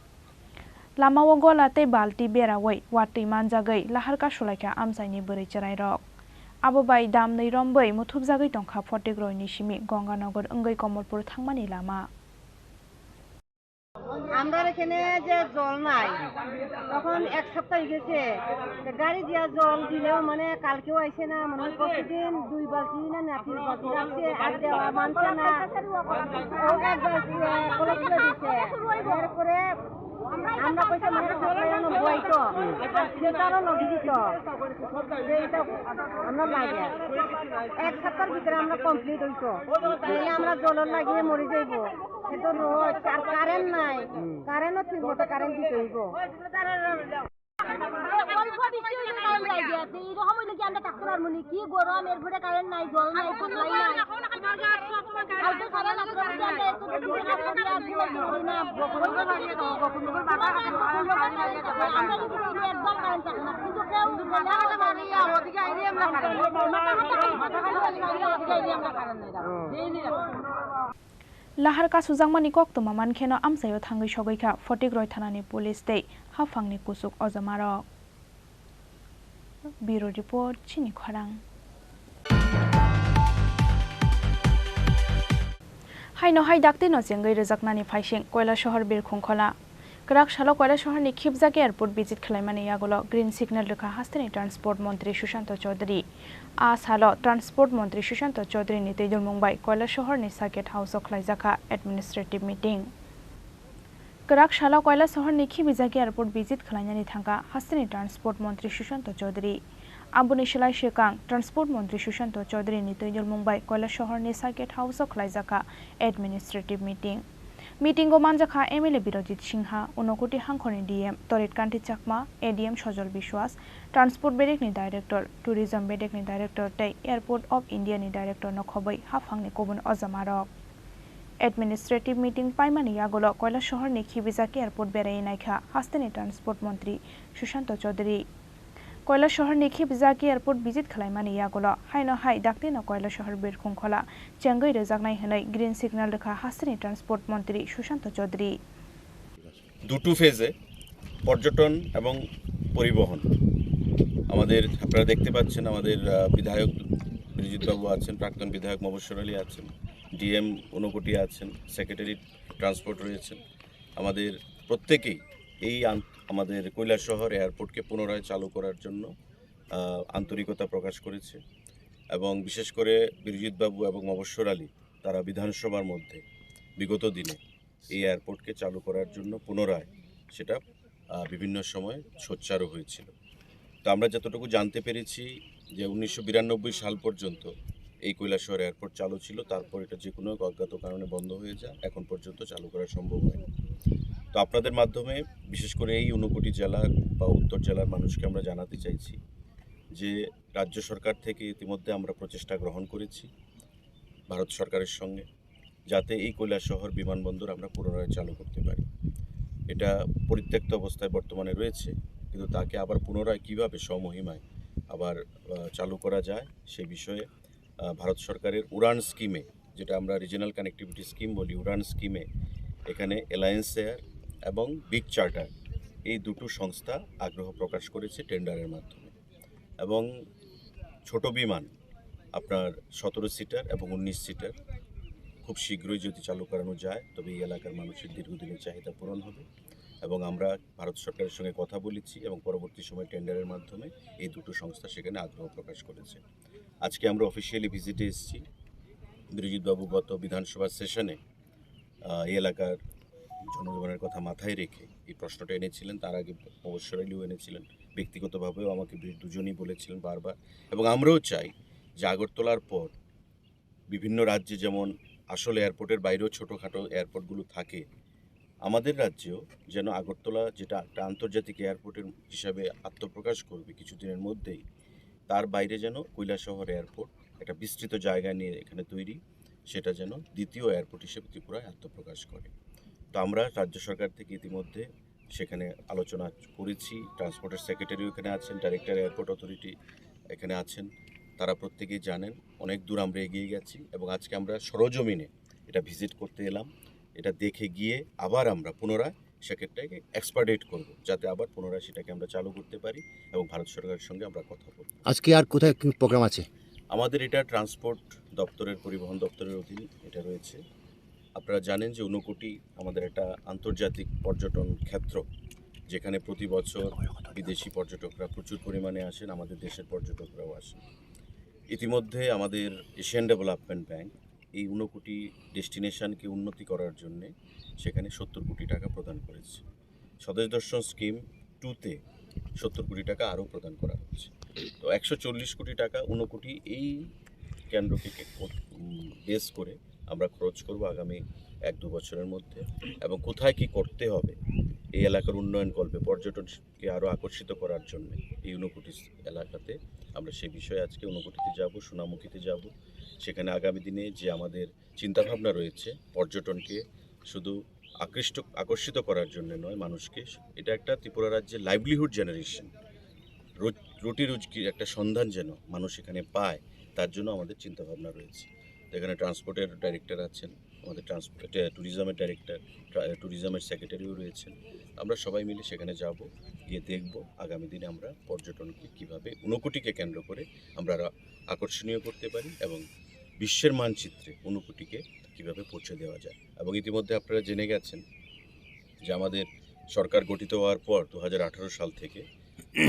I: लामाओ गलाते बाल्टी बेरावै वाटै मानजागै लाहार कासुलाइखा आमसाइनि बोरै चराइरक आबो बाय दामनै रम्बै मुथुबजागै तंखा फटिक रयनि सिमि गंगानगर ओंगै कमलपुर थांमानि लामा
J: আমরা এখানে যে জল নাই তখন এক সপ্তাহ গেছে গাড়ি দিয়া জল দিলেও মানে কালকেও আইছে না মানে প্রতিদিন 2 বালতি না 3 বালতি রাখছে আর দেওয়া মানছে না ও এক বালতি কলস করে দিছে এরপরে আমরা কইছে মানে সকালে বইতো সেটারও লগি দিত এইটা আমরা লাগে এক সপ্তাহের ভিতরে আমরা কমপ্লিট হইতো তাহলে আমরা জলের লাগিয়ে মরে যাইব কিন্তু রোজ আর কারেন্ট নাই কারেন্টও ঠিক মতো কারেন্ট দিতে হইব কি গরম এরপরে কারেন্ট নাই জল নাই সাপ্লাই নাই
I: लाहार कासुजांमानि कक्तमा मानखेनो आमसायो थांगै सगैखा फटिक रय थानानि पुलिस दै हाफांनि कुसुक अजमारक ब्यूरो रिपोर्ट चिनी खरां हाइनो हाइ दाक्ते न जेंगै रोजाकनानि फाइसिं कयला शहर बिरखुंखला गराक सालो कयला शहरनि खिबजाक एयारपोर्ट भिजिट खालामनानै आगोलो ग्रीन सिगनेल रेखा हास्तेनि ट्रान्सपोर्ट मन्त्री सुशांत चौधरी आ सालो ट्रान्सपोर्ट मन्त्री सुशांत चौधरीनि दैदुल मुंबाइ कयला शहरनि सार्किट हाउसआव खालायजाखा एडमिनिस्ट्रेटिव मिटिं गराक सालो कयला शहरनि खिबजाक एयारपोर्ट भिजिट खालामनानै थांगा हास्तेनि ट्रान्सपोर्ट मन्त्री सुशांत चौधरी आबुनि सोलाय शेकां ट्रान्सपोर्ट मन्त्री सुशांत चौधरीनि दैदुल मुंबाइ कयला शहरनि सार्किट हाउसआव खालायजाखा एडमिनिस्ट्रेटिव मिटिं मिटिंगो मानजाखा एमएलए बिरजित सिंहा उनकोटी हांखरनि DM Tarit Kanti Chakma ADM Sajal Biswas transport बेडेकनि डाइरेक्टर टूरिज्म बेडेकनि डाइरेक्टर तै एयारपोर्ट अफ इन्डियानि डाइरेक्टर नखबै हाफांनि गुबुन अजमारक एडमिनिस्ट्रेटिव मिटिं पाइमानि आगोलो कयला शहरनि खिबिजाक एयारपोर्ट बेरायनायखा हास्तेनि ट्रान्सपोर्ट मन्त्री सुशांत चौधरी कयला शहरनि खिबिजाक एयारपोर्ट भिजिट खालामनानै आगोलो हाइनो हाइ दाक्तेनो कयला शहर बिरखुंखला চেঙ্গৈ रोजाकनाय हनै ग्रीन सिगनेल रेखा हास्तेनि ट्रान्सपोर्ट मन्त्री सुशांत चौधरी
O: দুটো ফেজে পর্যটন এবং পরিবহন আমাদের আপনারা দেখতে পাচ্ছেন আমাদের বিধায়ক বিরজিৎ বাবু আছেন প্রাক্তন বিধায়ক মবস্বর আলী আছেন ডিএম ঊনকোটি আছেন সেক্রেটারি ট্রান্সপোর্ট রয়েছেন আমাদের প্রত্যেকেই এই আমাদের কৈলাসহর এয়ারপোর্টকে পুনরায় চালু করার জন্য আন্তরিকতা প্রকাশ করেছে এবং বিশেষ করে বিরজিৎ বাবু এবং মবস্বর আলী তারা বিধানসভার মধ্যে বিগত দিনে এই এয়ারপোর্টকে চালু করার জন্য পুনরায় সেটা বিভিন্ন সময় সোচ্চারও হয়েছিল তো আমরা যতটুকু জানতে পেরেছি যে 1992 সাল পর্যন্ত এই কৈলাসহর এয়ারপোর্ট চালু ছিল তারপর এটা যে কোনো অজ্ঞাত কারণে বন্ধ হয়ে যায় এখন পর্যন্ত চালু করা সম্ভব হয়নি তো আপনাদের মাধ্যমে বিশেষ করে এই ঊনকোটি জেলার বা উত্তর জেলার মানুষকে আমরা জানাতে চাইছি যে রাজ্য সরকার থেকে ইতিমধ্যে আমরা প্রচেষ্টা গ্রহণ করেছি ভারত সরকারের সঙ্গে যাতে এই কৈলাসহর বিমানবন্দর আমরা পুনরায় চালু করতে পারি। এটা পরিত্যক্ত অবস্থায় বর্তমানে রয়েছে, কিন্তু তাকে আবার পুনরায় কীভাবে স্বমহিমায় আবার চালু করা যায় সে বিষয়ে ভারত সরকারের উড়ান স্কিমে, যেটা আমরা রিজিনাল কানেক্টিভিটি স্কিম বলি, উড়ান স্কিমে এখানে অ্যালায়েন্স এয়ার এবং বিগ চার্টার এই দুটো সংস্থা আগ্রহ প্রকাশ করেছে টেন্ডারের মাধ্যমে। এবং ছোট বিমান আপনার 17 সিটার এবং 19 সিটার খুব শীঘ্রই যদি চালু করানো যায় তবে এই এলাকার মানুষের দীর্ঘদিনের চাহিদা পূরণ হবে। এবং আমরা ভারত সরকারের সঙ্গে কথা বলেছি এবং পরবর্তী সময় টেন্ডারের মাধ্যমে এই দুটো সংস্থা সেখানে আগ্রহ প্রকাশ করেছে। আজকে আমরা অফিসিয়ালি ভিজিটে এসেছি। বিরজিৎবাবু গত বিধানসভা সেশনে এই এলাকার জনগণের কথা মাথায় রেখে এই প্রশ্নটা এনেছিলেন, তার আগে অবসরালিও এনেছিলেন, ব্যক্তিগতভাবেও আমাকে দুজনই বলেছিলেন বারবার। এবং আমরাও চাই যে আগরতলার পর বিভিন্ন রাজ্যে যেমন আসল এয়ারপোর্টের বাইরেও ছোটোখাটো এয়ারপোর্টগুলো থাকে, আমাদের রাজ্যেও যেন আগরতলা, যেটা একটা আন্তর্জাতিক এয়ারপোর্টের হিসাবে আত্মপ্রকাশ করবে কিছুদিনের মধ্যেই, তার বাইরে যেন কৈলাসহর এয়ারপোর্ট একটা বিস্তৃত জায়গা নিয়ে এখানে তৈরি, সেটা যেন দ্বিতীয় এয়ারপোর্ট হিসেবে ত্রিপুরায় আত্মপ্রকাশ করে। তো আমরা রাজ্য সরকার থেকে ইতিমধ্যে সেখানে আলোচনা করেছি। ট্রান্সপোর্টের সেক্রেটারিও এখানে আছেন, ডাইরেক্টর এয়ারপোর্ট অথরিটি এখানে আছেন, তারা প্রত্যেকেই জানেন অনেক দূর আমরা এগিয়ে গেছি। এবং আজকে আমরা সরজমিনে এটা ভিজিট করতে এলাম, এটা দেখে গিয়ে আবার আমরা পুনরায় সেটাকে এক্সপার্ডেট করব, যাতে আবার পুনরায় সেটাকে আমরা চালু করতে পারি এবং ভারত সরকারের সঙ্গে আমরা কথা বলব।
P: আজকে আর কোথায় কি প্রোগ্রাম আছে?
O: আমাদের এটা ট্রান্সপোর্ট দপ্তরের, পরিবহন দপ্তরের অধীন এটা রয়েছে। আপনারা জানেন যে ঊনকোটি আমাদের একটা আন্তর্জাতিক পর্যটন ক্ষেত্র, যেখানে প্রতি বছর বিদেশি পর্যটকরা প্রচুর পরিমাণে আসেন, আমাদের দেশের পর্যটকরাও আসেন। ইতিমধ্যে আমাদের এশিয়ান ডেভেলপমেন্ট ব্যাংক এই ঊনকোটি ডেস্টিনেশনকে উন্নতি করার জন্যে সেখানে 70 কোটি টাকা প্রদান করেছে। স্বদেশ দর্শন স্কিম 2তে 70 কোটি টাকা আরও প্রদান করা হচ্ছে। তো 140 কোটি টাকা ঊনকোটি এই কেন্দ্রকে বেস করে আমরা খরচ করব আগামী 1-2 বছরের মধ্যে। এবং কোথায় কি করতে হবে এই এলাকার উন্নয়ন কল্পে, পর্যটনকে আরও আকর্ষিত করার জন্য এই ঊনকোটি এলাকাতে আমরা সেই বিষয়ে আজকে ঊনকোটিতে যাব, সোনামুখীতে যাব। সেখানে আগামী দিনে যে আমাদের চিন্তাভাবনা রয়েছে পর্যটনকে শুধু আকর্ষিত করার জন্য নয়, মানুষকে, এটা একটা ত্রিপুরা রাজ্যের লাইভলিহুড জেনারেশন, রুটি রুজির একটা সন্ধান যেন মানুষ এখানে পায়, তার জন্য আমাদের চিন্তাভাবনা রয়েছে। এখানে ট্রান্সপোর্টের ডাইরেক্টর আছেন, আমাদের ট্যুরিজমের ডাইরেক্টর, ট্যুরিজমের সেক্রেটারিও রয়েছেন। আমরা সবাই মিলে সেখানে যাব, গিয়ে দেখব আগামী দিনে আমরা পর্যটনকে কীভাবে ঊনকোটিকে কেন্দ্র করে আমরা আকর্ষণীয় করতে পারি এবং বিশ্বের মানচিত্রে ঊনকোটিকে কীভাবে পৌঁছে দেওয়া যায়। এবং ইতিমধ্যে আপনারা জেনে গেছেন যে আমাদের সরকার গঠিত হওয়ার পর 2018 সাল থেকে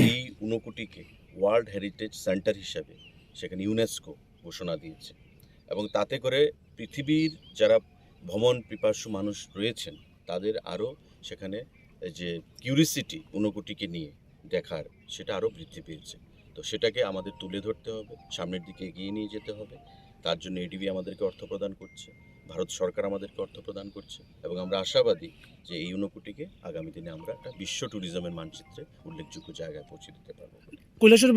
O: এই ঊনকোটিকে ওয়ার্ল্ড হেরিটেজ সেন্টার হিসাবে সেখানে ইউনেস্কো ঘোষণা দিয়েছে। এবং তাতে করে পৃথিবীর যারা ভ্রমণ পিপাসু মানুষ রয়েছেন তাদের আরও সেখানে যে কিউরিসিটি ঊনকোটিকে নিয়ে দেখার, সেটা আরও বৃদ্ধি পেয়েছে। তো সেটাকে আমাদের তুলে ধরতে হবে, সামনের দিকে এগিয়ে নিয়ে যেতে হবে। তার জন্য এডিবি আমাদেরকে অর্থ প্রদান করছে, ভারত সরকার আমাদেরকে অর্থ প্রদান করছে এবং আমরা আশাবাদী যে এই ঊনকোটিকে আগামী দিনে আমরা একটা বিশ্ব ট্যুরিজমের মানচিত্রে উল্লেখযোগ্য জায়গায় পৌঁছে দিতে পারবো।
Q: কৈলাসের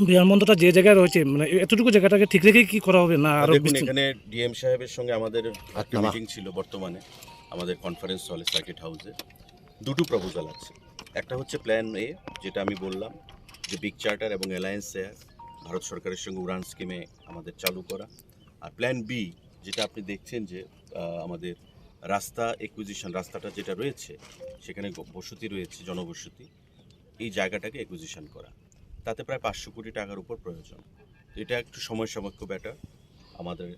Q: বিমানবন্দরটা যে জায়গায় রয়েছে, মানে এতটুকু জায়গাটাকে ঠিক রেখে কি করা হবে না আরো?
O: এখানে ডিএম সাহেবের সঙ্গে আমাদের একটা মিটিং ছিল বর্তমানে আমাদের কনফারেন্স হলে, সার্কিট হাউসে। দুটো প্রপোজাল আছে। একটা হচ্ছে প্ল্যান এ, যেটা আমি বললাম যে বিগ চার্টার এবং অ্যালায়েন্স এয়ার ভারত সরকারের সঙ্গে উড়ান স্কিমে আমাদের চালু করা। আর প্ল্যান বি, যেটা আপনি দেখছেন যে আমাদের রাস্তা একুইজিশন, রাস্তাটা যেটা রয়েছে সেখানে বসতি রয়েছে, জনবসতি, এই জায়গাটাকে একুইজিশন করা। তাতে প্রায় 500 কোটি টাকার উপর প্রয়োজন। তো এটা একটু সময় সাপেক্ষ ব্যাপার। আমাদের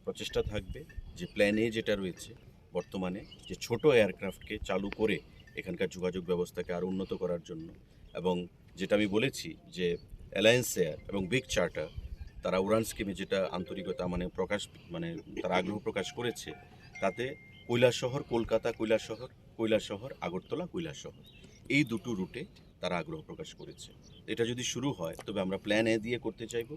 O: প্রচেষ্টা থাকবে যে প্ল্যান এ যেটা রয়েছে বর্তমানে, যে ছোট এয়ারক্রাফটকে চালু করে এখানকার যোগাযোগ ব্যবস্থাকে আরও উন্নত করার জন্য, এবং যেটা আমি বলেছি যে অ্যালায়েন্স এয়ার এবং বিগ চার্টার তারা উড়ান স্কিমে যেটা আন্তরিকতা মানে তারা আগ্রহ প্রকাশ করেছে, তাতে কৈলাসহর কলকাতা, কৈলাসহর আগরতলা, কৈলাসহর এই দুটো রুটে তারা আগ্রহ প্রকাশ করেছে। এটা যদি শুরু হয় তবে আমরা প্ল্যান এ দিয়ে করতে চাইব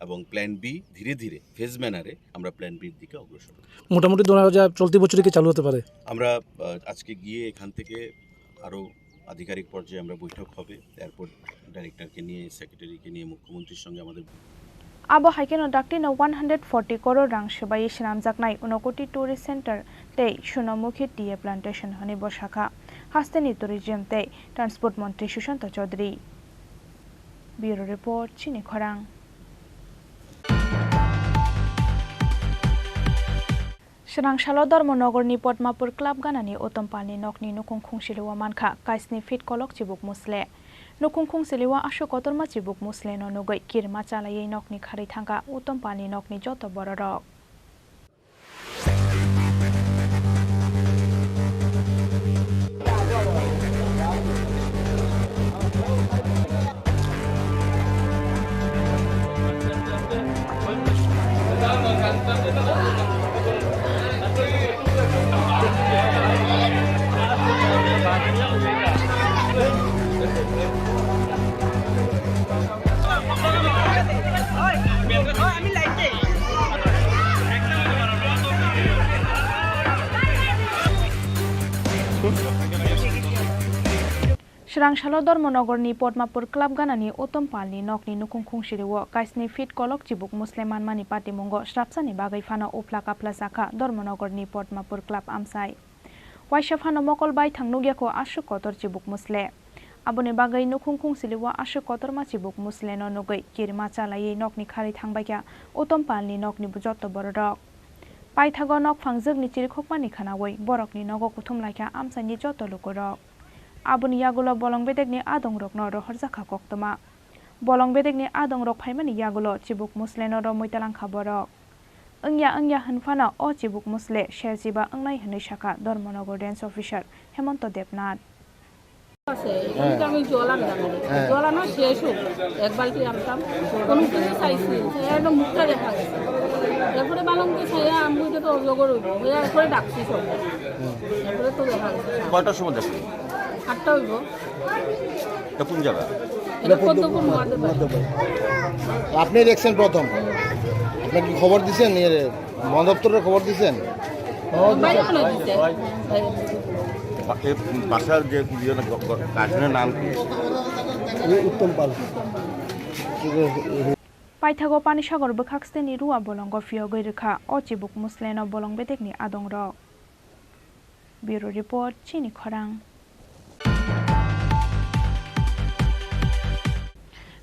O: এবং প্ল্যান বি ধীরে ধীরে ফেজ ম্যানারে আমরা প্ল্যান বির দিকে অগ্রসর হব।
Q: মোটামুটি 2000 চলতি বছরে কি চালু হতে পারে?
O: আমরা আজকে গিয়ে এখান থেকে আরও আধিকারিক পর্যায়ে আমরা বৈঠক হবে, এয়ারপোর্ট ডাইরেক্টরকে নিয়ে, সেক্রেটারিকে নিয়ে, মুখ্যমন্ত্রীর সঙ্গে আমাদের।
I: abo haikeno daktino 140 crore rang sebai sinamjaknai Unokoti Tourist Center tei Sunamukhi tea plantation hani boshaka hasteni tourism tei transport mantri Sushanta Chaudhary. Bureau report Chini Khorang. Srangshalo Dharmanagorni Potmapur Club ganani Otompalni nokni nukungkhung siliwa mankha kaisni fit kolok chibuk musle. Nukungkhung siliwa asho kotorma chibuk musle no nugai kirma chalayei nokni khari thangka Otompalni nokni joto bororok. Srangshalo Dharmanagorni Potmapur Club ganani Otompalni nokni nukungkhung siliwo kaisni fit kolok chibuk musliman mani patimungo srapsani bagai fano upla kapla saka Dharmanagorni Potmapur Club amsai. Waisa fano mokol bai thangnugyako ashu kotor chibuk musle. Aboni bagai nukungkhung siliwo ashu kotor ma chibuk musle no nugai kirma chalayei nokni khari thangbaikya Otompalni nokni bujoto bororok. Paithago nok phangjak chirikhokmani khanawai borokni nogo kuthumlaikya amsani joto lukorok. Aboni yagulo bolongbedekni adongrokno rohorjaka koktoma. Bolongbedekni adongrok phaimani yagulo chibuk musle no ro moitalangkha borok. Angya hanfana o chibuk musle sherjiba angnai hanai shaka Dharmanagor Dance Officer Hemanto Debnath.
J: জলানো শেষ হোক এক বালতি আনতাম কোনো কিছু চাইছি একদম মুখটা দেখা গেছে এরপরে বালংকে ছায়া আমি তো অজগর হইব এরপরে ডাকছি সব এরপরে তো দেখা গেছে
O: কয়টার সময় দেখলেন?
J: 8টা হইব।
O: এটা কোন জায়গা?
J: এটা পদ্মপুর মহাদেব।
P: আপনি দেখছেন প্রথম, আপনি কি খবর দিচ্ছেন বন দপ্তরের খবর দিচ্ছেন?
O: বাসার যে কাজের নাম কি?
P: উত্তম পাল।
I: Paithago Panisagor Bukhakseni Rua Bolongo Fiogo Rikha o chibuk musleno bolongbedekni adongrok. Bureau report Chini Khorang.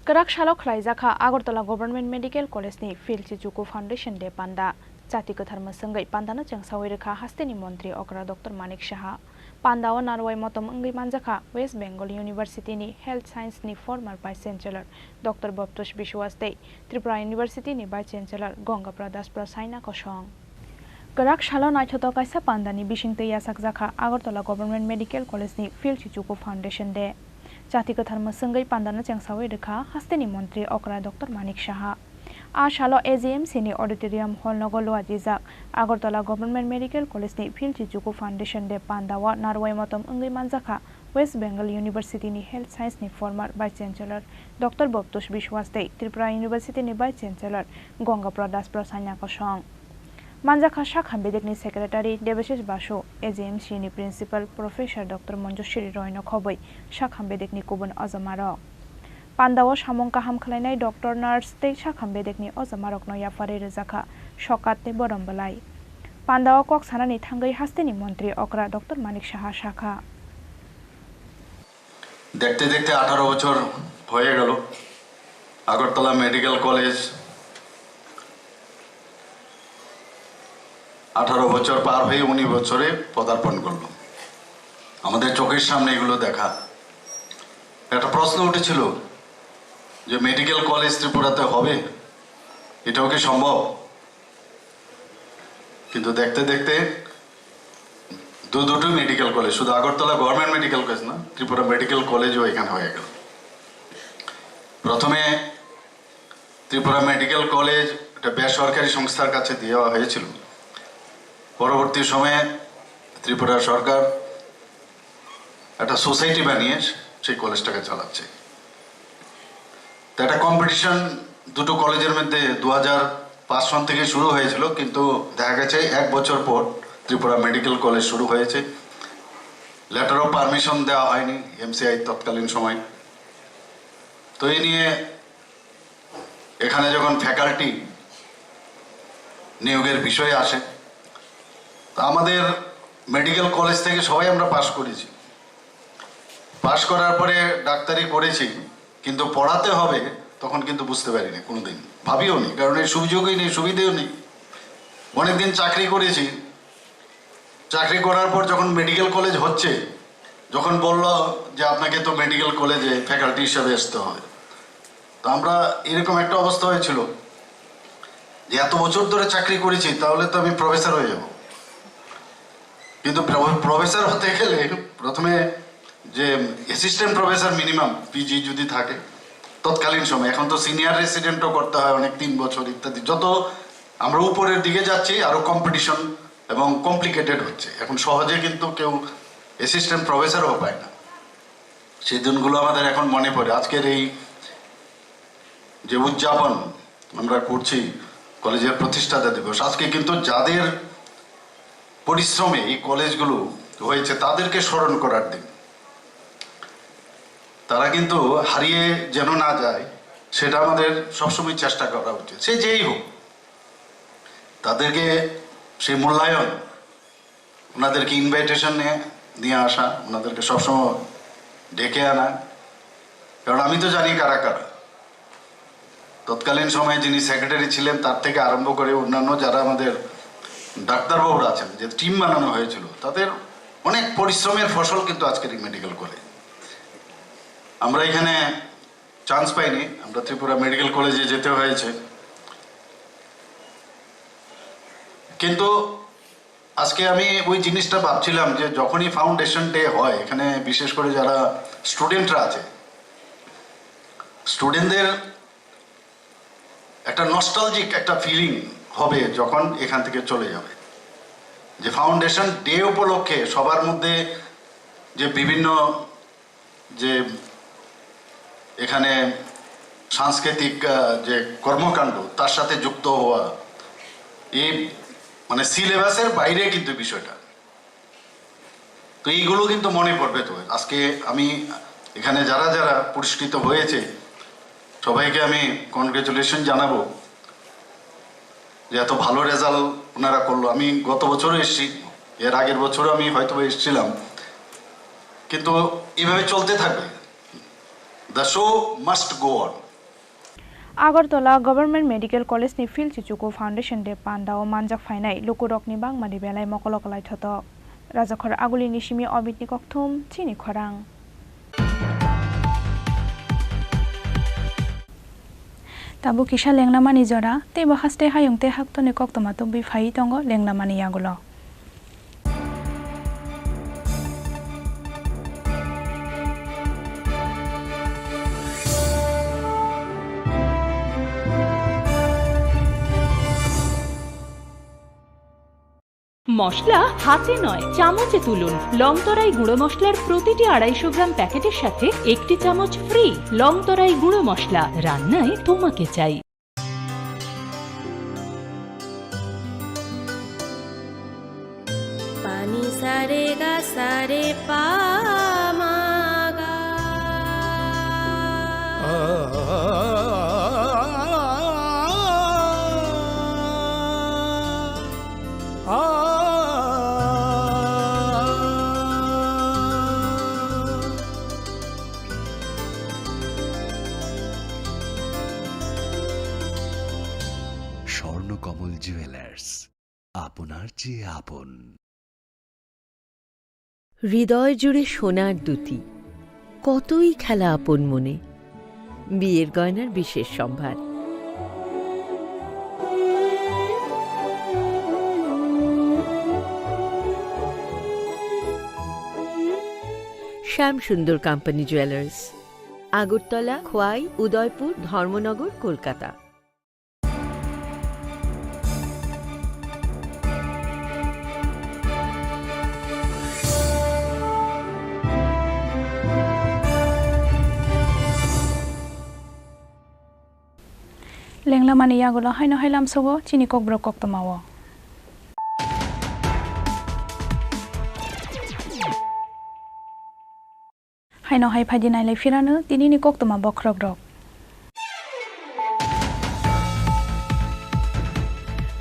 I: Karak Shalok Raizakha Agartala Government Medical College ni Filchi Juku Foundation de Panda. Jati Katharma Sangai Pandana Changsawai Rikha Hasteni Montri Okra Dr. Manik Shaha. Pandao Narwai Motom Ngi Manjaka West Bengal University ni Health Science ni former Vice Chancellor Dr. Boptosh Bishwaste Tripura University ni Vice Chancellor Gonga Pradas Prasaina Kosong. Karak Shalo Naithoto Kaisa Pandani Bishingte Yasakjaka Agartala Government Medical College ni Filchi Juku Foundation de. Jati Katharma Sangai Pandana Changsawai Rikha Hasteni Montri Okra Dr. Manik Shaha. A Shalo AGMC ni Auditorium Hall Nogolo Ajizak Agartala Government Medical College ni Filchi Juku Foundation de Pandawa Narwai Motom Ngi Manjaka West Bengal University ni Health Science ni former Vice Chancellor Dr. Boptosh Bishwaste Tripura University ni Vice Chancellor Gonga Pradas Prasaina Kosong. Manjaka Shakhambedek ni Secretary Devashish Basu AGMC ni Principal Professor Dr. Monjoshiri Royno Khoboi Shakhambedek ni Kubun Azamarok. Pandao Shamong Kaham Khlainai Dr. Nurse Te Shakhambedek ni Azamarok no Yafari Rezakha Shokate Borombalai. Pandao Kok Sanani Thangai Hasteni Montri Okra Dr. Manik Shaha Shakha.
R: দেখতে দেখতে 18 বছর হয়ে গেল Agartala medical college 18 বছর পার হয়ে 19 বছরে পদার্পণ করলো আমাদের চোখের সামনে এগুলো দেখা একটা প্রশ্ন উঠেছিল যে মেডিকেল কলেজ ত্রিপুরাতে হবে এটাও কি সম্ভব কিন্তু দেখতে দেখতে দুটো মেডিকেল কলেজ শুধু আগরতলা গভর্নমেন্ট মেডিকেল কলেজ না ত্রিপুরা মেডিকেল কলেজও এখানে হয়ে গেল প্রথমে ত্রিপুরা মেডিকেল কলেজ একটা বেসরকারি সংস্থার কাছে দেওয়া হয়েছিল পরবর্তী সময়ে ত্রিপুরা সরকার একটা সোসাইটি বানিয়ে সেই কলেজটাকে চালাচ্ছে তো একটা কম্পিটিশন দুটো কলেজের মধ্যে 2005 সন থেকে শুরু হয়েছিল কিন্তু দেখা গেছে এক বছর পর ত্রিপুরা মেডিকেল কলেজ শুরু হয়েছে লেটার অফ পারমিশন দেওয়া হয়নি এমসিআই তৎকালীন সময় তো এই নিয়ে এখানে যখন ফ্যাকাল্টি নিয়োগের বিষয়ে আসে, তা আমাদের মেডিকেল কলেজ থেকে সবাই আমরা পাশ করেছি। পাশ করার পরে ডাক্তারি করেছি, কিন্তু পড়াতে হবে তখন কিন্তু বুঝতে পারিনি, কোনোদিন ভাবিও নি, কারণ এই সুযোগই নেই, সুবিধেও নেই। অনেকদিন চাকরি করেছি, চাকরি করার পর যখন মেডিকেল কলেজ হচ্ছে, যখন বলল যে আপনাকে তো মেডিকেল কলেজে ফ্যাকাল্টি হিসাবে আসতে হবে, তো আমরা এরকম একটা অবস্থা হয়েছিল যে এত বছর ধরে চাকরি করেছি, তাহলে তো আমি প্রফেসর হয়ে যাব। কিন্তু প্রফেসর হতে গেলে প্রথমে যে অ্যাসিস্ট্যান্ট প্রফেসর মিনিমাম পিজি যদি থাকে তৎকালীন সময়, এখন তো সিনিয়র রেসিডেন্টও করতে হয় অনেক, 3 বছর ইত্যাদি। যত আমরা উপরের দিকে যাচ্ছি আরো কম্পিটিশন এবং কমপ্লিকেটেড হচ্ছে। এখন সহজে কিন্তু কেউ অ্যাসিস্ট্যান্ট প্রফেসরও পায় না। সেই দিনগুলো আমাদের এখন মনে পড়ে। আজকের এই যে উদযাপন আমরা করছি কলেজের প্রতিষ্ঠাতা দিবস, আজকে কিন্তু যাদের পরিশ্রমে এই কলেজগুলো হয়েছে তাদেরকে স্মরণ করার দিন। তারা কিন্তু হারিয়ে যেন না যায় সেটা আমাদের সবসময় চেষ্টা করা উচিত। সে যেই হোক, তাদেরকে সেই মূল্যায়ন, ওনাদেরকে ইনভাইটেশন নিয়ে আসা, ওনাদেরকে সবসময় ডেকে আনা। কারণ আমি তো জানি কারা কারা। তৎকালীন সময়ে যিনি সেক্রেটারি ছিলেন তার থেকে আরম্ভ করে অন্যান্য যারা আমাদের ডাক্তারবাবুরা আছেন, যে টিম বানানো হয়েছিল, তাদের অনেক পরিশ্রমের ফসল কিন্তু আজকের এই মেডিকেল কলেজ। আমরা এখানে চান্স পাইনি, আমরা ত্রিপুরা মেডিকেল কলেজে যেতে হয়েছে। কিন্তু আজকে আমি ওই জিনিসটা ভাবছিলাম যে যখনই ফাউন্ডেশন ডে হয় এখানে, বিশেষ করে যারা স্টুডেন্টরা আছে, স্টুডেন্টদের একটা নস্টালজিক একটা ফিলিং হবে যখন এখান থেকে চলে যাবে। যে ফাউন্ডেশন ডে উপলক্ষে সবার মধ্যে যে বিভিন্ন যে এখানে সাংস্কৃতিক যে কর্মকাণ্ড, তার সাথে যুক্ত হওয়া, এই মানে সিলেবাসের বাইরে কিন্তু বিষয়টা, তো এইগুলো কিন্তু মনে পড়বে। তো আজকে আমি এখানে যারা যারা পুরস্কৃত হয়েছে সবাইকে আমি কনগ্রেচুলেশন জানাবো যে এত ভালো রেজাল্ট ওনারা করলো। আমি গত বছরও এসেছি, এর আগের বছরও আমি হয়তো এসেছিলাম, কিন্তু এইভাবে চলতে থাকবে। The show must go on.
I: Agartala government medical college नि फिल्ड चिचुको फाउंडेशन डे पान्डाओ मानजाक फाइनाय लुकुरकनि बांगमानि बेलाय मकलकलाय थत राजाखर आगुलिनि सिमि अबितनि कक्थुम चिनि खरां ताबु किसा लेंलामानि जरा ते बहास्ते हायुंते हाक्तने कक्तमा तो बिफाई दंग लेंलामानि यागुलो
E: মশলা হাতে নয় চামচে তুলুন। লংতরাই গুঁড়ো মশলার প্রতিটি 250 গ্রাম প্যাকেটের সাথে 1টি চামচ ফ্রি। লংতরাই গুঁড়ো মশলা, রান্নায় তোমাকে চাই।
S: পানি সারে গা সারে পা মা গা
D: স্বর্ণকমল জুয়েলার্স, আপনার চেয়ে আপন।
F: হৃদয় জুড়ে সোনার দুটি, কতই খেলা আপন মনে। বিয়ের গয়নার বিশেষ সম্ভার। Shyam Sundar company jewellers, Agartala, Khowai, Udaipur, Dharmanagar, Kolkata.
I: लेंलामानि यागुलो हायनो हायलाम सगो चिनि kokborok koktamawo हायनो हाय फायदि नायलाय फिरानो दिनैनि koktama बख्रग्रक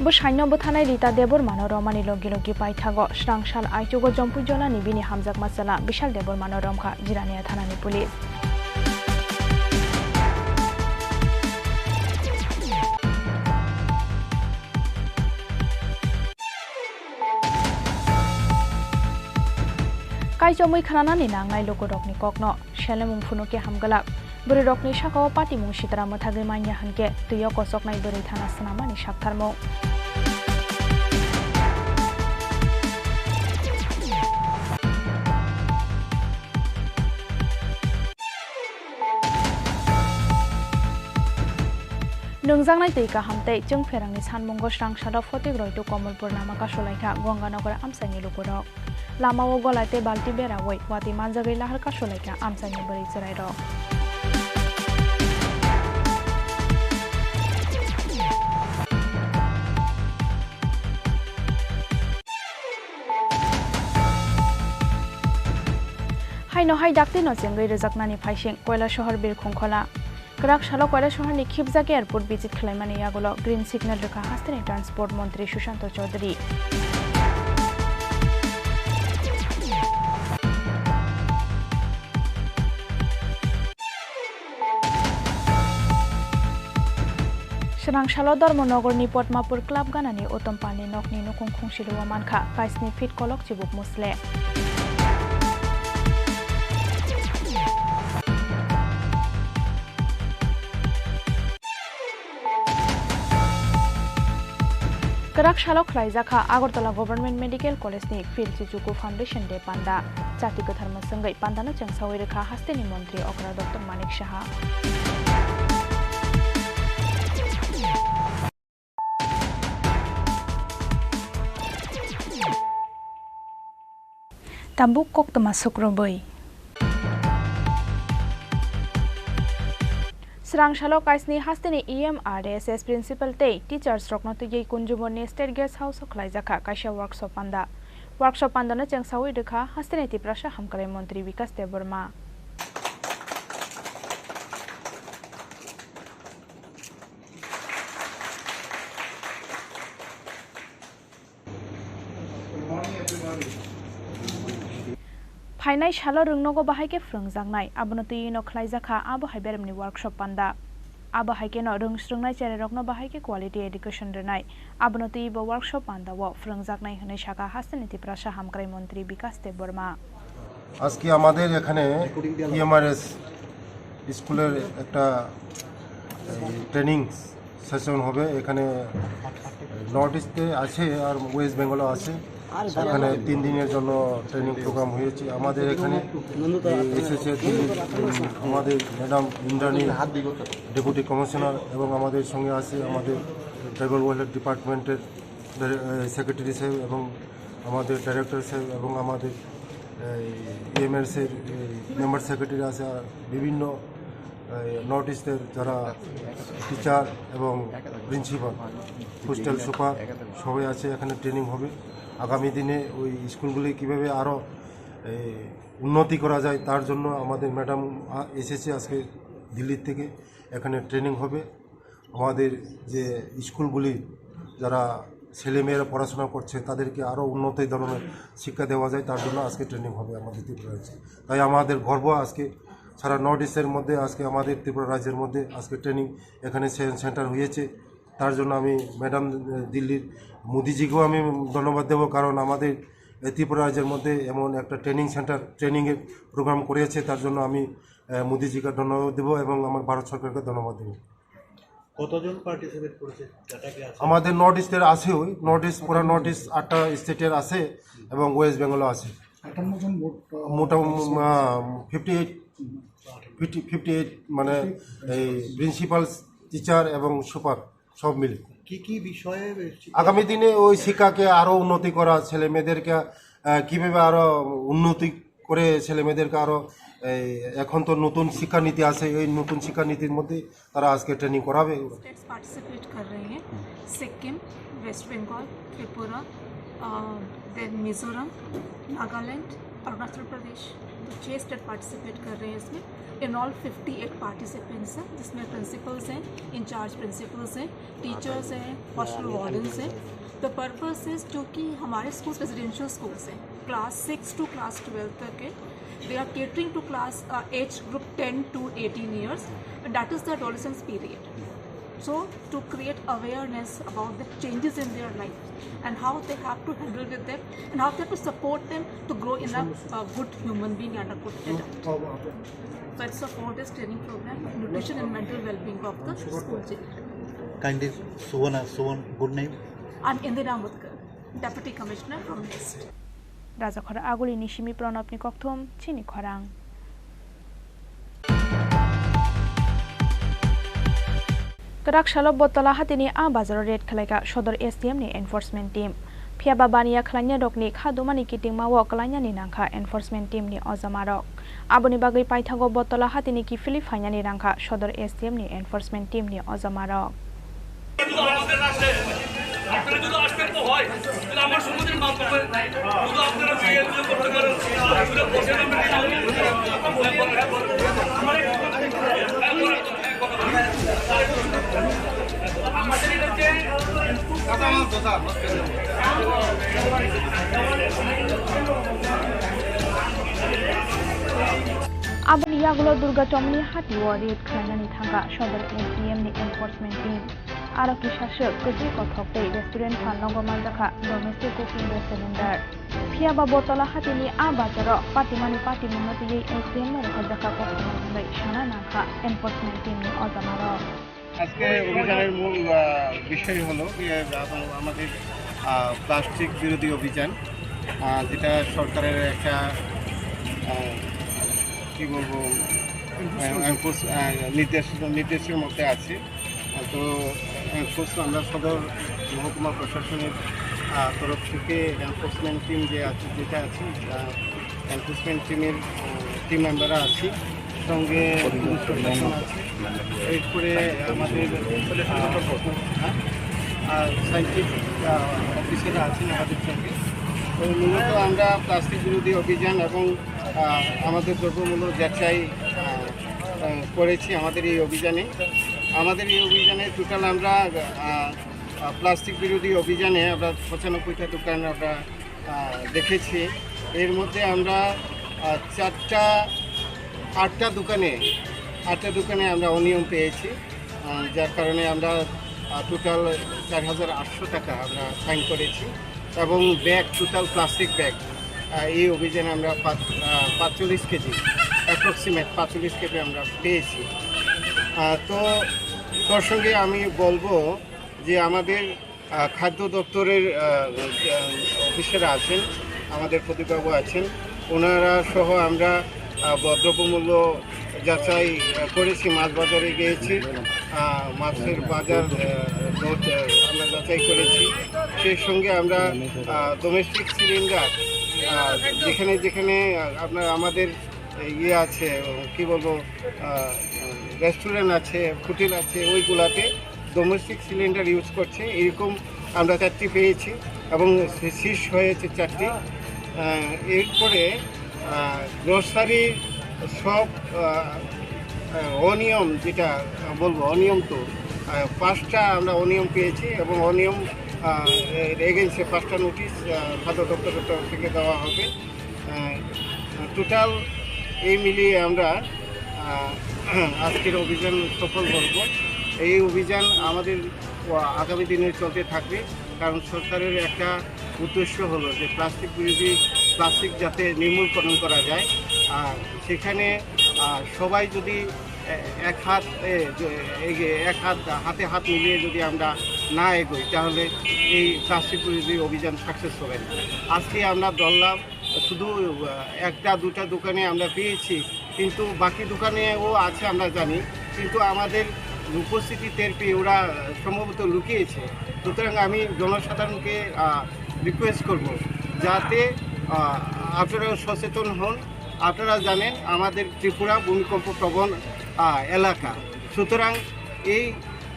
I: Bushanya Butana Rita Debor Manoromani Logilogi Paitago, Shrangshal Aitugo Jompujona Nibini Hamzak Masala, Bishal Debor Manoromka, Jirania Tanani Police. Kaijomui Kanani Nangai Logodokni Kokno, Shelemung Funuke Hamgalak, Buridokni Shako Pati Mushitra Motagimanya Hanke, Tuyoko Soknai Buritana Sanamani Shaktarmo. Nungzangnai Tika Hamte, Jung Ferang is Han Mongo Shrang Shadow 40 to Komulpur Namaka Sholaika, Gonganogra Amsani Lukurok. Lama Wogolate Baltibera Way, Wati Manzagila Harka Sholaika, Amsani Burizero. Hai no hai dakti no jengai rejaknani phaising Koila Shohar Bir Khongkhola. Krak Shalo Koila Shohar ni Khibjake airport visit khlaimani yagulo green signal rekha hasteni transport mantri Sushanto Chaudhary. Shrangshalo Dharmonogorni Potmapur Club ganani Otompani Nokni Nukung Khungshiru Manka Kaisni Fit Kolok Chibuk Musle. Karak Shalok Raizaka, Agartala Government Medical College ni Phil Chichuku Foundation de Panda, Chati Katharma Sangai Pandana Changsawirika Hasteni Montri Okra Dr. Manik Shaha. Tabuk Kok Tamasuk Roboy. Srangshalo Kaisni Hasteni EMRSS Principal Tay, Teachers Roknotugi Kunjuboni State Guest House of Klaizaka, Kaisha Workshop Panda. Workshop Pandana Changsawi Deka, Hasteni Tiprasha Hamkare Montri Vikas Deborma. Painai Shalo Rungnogo Bahake Frung Zangnai, Abonoti no Klaizaka, Abu Hibermni Workshop Panda. Abu Hike no Rungstrungnai Cherokno Bahake Quality Education Renai, Abonoti Bo Workshop Panda, Walk Frung Zagnai Haneshaka, Hastaniti Prasha Hamkrai Montri Bikas de Burma.
P: আজকে আমাদের এখানে EMRS স্কুলের একটা training session হবে এখানে north ইস্টে আছে আর West বেঙ্গলও আছে এখানে 3 দিনের জন্য ট্রেনিং প্রোগ্রাম হয়েছে আমাদের এখানে এসেছে আমাদের ম্যাডাম ইন্দ্রাণী ডেপুটি কমিশনার এবং আমাদের সঙ্গে আছে আমাদের ট্রাইবাল ওয়েলফেয়ার ডিপার্টমেন্টের সেক্রেটারি সাহেব এবং আমাদের ডাইরেক্টর সাহেব এবং আমাদের ইএমআরএসের মেম্বার সেক্রেটারি আছে বিভিন্ন নর্থ ইস্টের যারা টিচার এবং প্রিন্সিপাল হোস্টেল সুপার সবাই আছে এখানে ট্রেনিং হবে আগামী দিনে ওই স্কুলগুলি কীভাবে আরও উন্নতি করা যায় তার জন্য আমাদের ম্যাডাম এসেছে আজকে দিল্লির থেকে এখানে ট্রেনিং হবে আমাদের যে স্কুলগুলি যারা ছেলেমেয়েরা পড়াশোনা করছে তাদেরকে আরও উন্নত ধরনের শিক্ষা দেওয়া যায় তার জন্য আজকে ট্রেনিং হবে আমাদের ত্রিপুরা রাজ্যে তাই আমাদের গর্ব আজকে সারা নর্থ ইস্টের মধ্যে আজকে আমাদের ত্রিপুরা রাজ্যের মধ্যে আজকে ট্রেনিং এখানে সেন্টার হয়েছে তার জন্য আমি ম্যাডাম দিল্লির মোদিজিকেও আমি ধন্যবাদ দেবো কারণ আমাদের ত্রিপুরা রাজ্যের মধ্যে এমন একটা ট্রেনিং সেন্টার ট্রেনিংয়ের প্রোগ্রাম করেছে তার জন্য আমি মোদিজিকে ধন্যবাদ দেবো এবং আমার ভারত সরকারকে ধন্যবাদ দেবো
T: কতজন পার্টিসিপেট করেছে
P: আমাদের নর্থ ইস্টের আছে ওই নর্থ ইস্ট পুরো নর্থ ইস্ট 8টা স্টেটের আছে এবং ওয়েস্ট বেঙ্গলও আছে মোটামুটি 58 মানে এই প্রিন্সিপাল টিচার এবং সুপার সব মিলে
T: কি বিষয়ে
P: আগামী দিনে ওই শিক্ষাকে আরও উন্নতি করা ছেলে মেয়েদেরকে কীভাবে আরও উন্নতি করে ছেলে মেয়েদেরকে আরও এখন তো নতুন শিক্ষানীতি আছে এই নতুন শিক্ষানীতির মধ্যে তারা আজকে ট্রেনিং করাবে
U: स्टेट्स पार्टिसिपेट कर रहे हैं सिक्किम वेस्ट बंगाल त्रिपुरा देन मिजोरम नागालैंड अरुणाचल प्रदेश तो 6 स्टेट पार्टिसिपेट कर रहे हैं इसमें इन ऑल 58 पार्टिसिपेंट्स हैं, जिसमें प्रिंसिपल्स हैं, इंचार्ज प्रिंसिपल्स हैं, टीचर्स हैं, हॉस्टल वार्डन्स हैं। द पर्पस इज़ टू कि हमारे स्कूल्स रेजिडेंशियल स्कूल्स हैं, क्लास 6 टू क्लास 12 तक के। They are catering to class age group 10 to 18 years, that is the adolescence period. So to create awareness about the changes in their life and how they have to handle with them and how they have to support them to grow in a good human being and a good adult. So it's a 4-day training program, nutrition and mental well-being of the school children.
T: Kindly, Suvan, good name.
U: I'm Indira Mudkar, Deputy Commissioner from West.
I: Rajakhora Aguli Nishimi Pranapni Kokthom, Chini Khorang. Karakshalo Botola Hatini A Bazar Red Kalaka Shodor STM ni enforcement team. Pia Babania Klanya Dokni Kadumani Kiting Mawa Kalanya ni Nanka enforcement team ni Ozamarok. Abuni Bagri Paitago Botola Hatini ki Philip Hanyani Ranka Shodor STM ni enforcement team ni Ozamarok. Abuni Yagulo Durga Tomni Hati Warrior Klanani Thanga Shodor STM ni enforcement team. Araki Shashok Kuji Kothokte Restaurant Fanongo Mandaka Domestic Cooking Cylinder. Pia Babotola Hatini A Bazaro Patimani Patimati STM no Kodaka Kokborok Shana Nanka enforcement team ni Ozamaro.
C: আজকে অভিযানের মূল বিষয় হলো আমাদের plastic বিরোধী অভিযান, যেটা সরকারের একটা কি বলবো নির্দেশের মধ্যে আছে। তো আমরা সদর মহকুমা প্রশাসনের তরফ থেকে এনফোর্সমেন্ট টিম যেটা আছে এনফোর্সমেন্ট টিমের টিম মেম্বাররা আছি, সঙ্গে প্রশাসন আছে, এরপরে আমাদের সায়েন্টিফিক অফিসাররা আছেন আমাদের সঙ্গে। তো মূলত আমরা প্লাস্টিক বিরোধী অভিযান এবং আমাদের দ্রব্যমূল্য যাচাই করেছি আমাদের এই অভিযানে। টোটাল আমরা প্লাস্টিক বিরোধী অভিযানে আমরা 95টা দোকান আমরা দেখেছি। এর মধ্যে আমরা 8টা দোকানে আমরা অনিয়ম পেয়েছি, যার কারণে আমরা টোটাল 4,800 টাকা আমরা ফাইন করেছি। এবং ব্যাগ, টোটাল প্লাস্টিক ব্যাগ এই অভিযানে আমরা 45 কেজি, অ্যাপ্রক্সিমেট 45 কেজি আমরা পেয়েছি। তো তোর সঙ্গে আমি বলবো যে আমাদের খাদ্য দপ্তরের অফিসাররা আছেন, আমাদের প্রদীপবাবু আছেন, ওনারা সহ আমরা দ্রব্যমূল্য যাচাই করেছি। মাছ বাজারে গিয়েছি, মাছের বাজার আমরা যাচাই করেছি। সেই সঙ্গে আমরা ডোমেস্টিক সিলিন্ডার যেখানে আমাদের ইয়ে আছে, কি বলবো, রেস্টুরেন্ট আছে, হোটেল আছে, ওইগুলাতে ডোমেস্টিক সিলিন্ডার ইউজ করছে, এরকম আমরা 4টি পেয়েছি এবং শীর্ষ হয়েছে 4টি। এরপরে গ্রোসারি সব অনিয়ম, যেটা বলবো অনিয়ম, তো 5টা আমরা অনিয়ম পেয়েছি এবং অনিয়ম এগেইনস্টে 5টা নোটিশ খাদ্য দপ্তরের তরফ থেকে দেওয়া হবে। টোটাল এই মিলিয়ে আমরা আজকের অভিযান সফল করব। এই অভিযান আমাদের আগামী দিনে চলতে থাকবে, কারণ সরকারের একটা উদ্দেশ্য হলো যে প্লাস্টিক যাতে নির্মূলকরণ করা যায়। আর সেখানে সবাই যদি হাতে হাত মিলিয়ে যদি আমরা না এগোই, তাহলে এই প্লাস্টিক বিরোধী অভিযান সাকসেস হবে না। আজকে আমরা ধরলাম শুধু 1-2টা দোকানে আমরা পেয়েছি, কিন্তু বাকি দোকানেও আছে আমরা জানি, কিন্তু আমাদের উপস্থিতি টের পেয়ে ওরা সম্ভবত লুকিয়েছে। সুতরাং আমি জনসাধারণকে রিকোয়েস্ট করব যাতে আপনারাও সচেতন হন। আপনারা জানেন আমাদের ত্রিপুরা ভূমিকম্প প্রবণ এলাকা, সুতরাং এই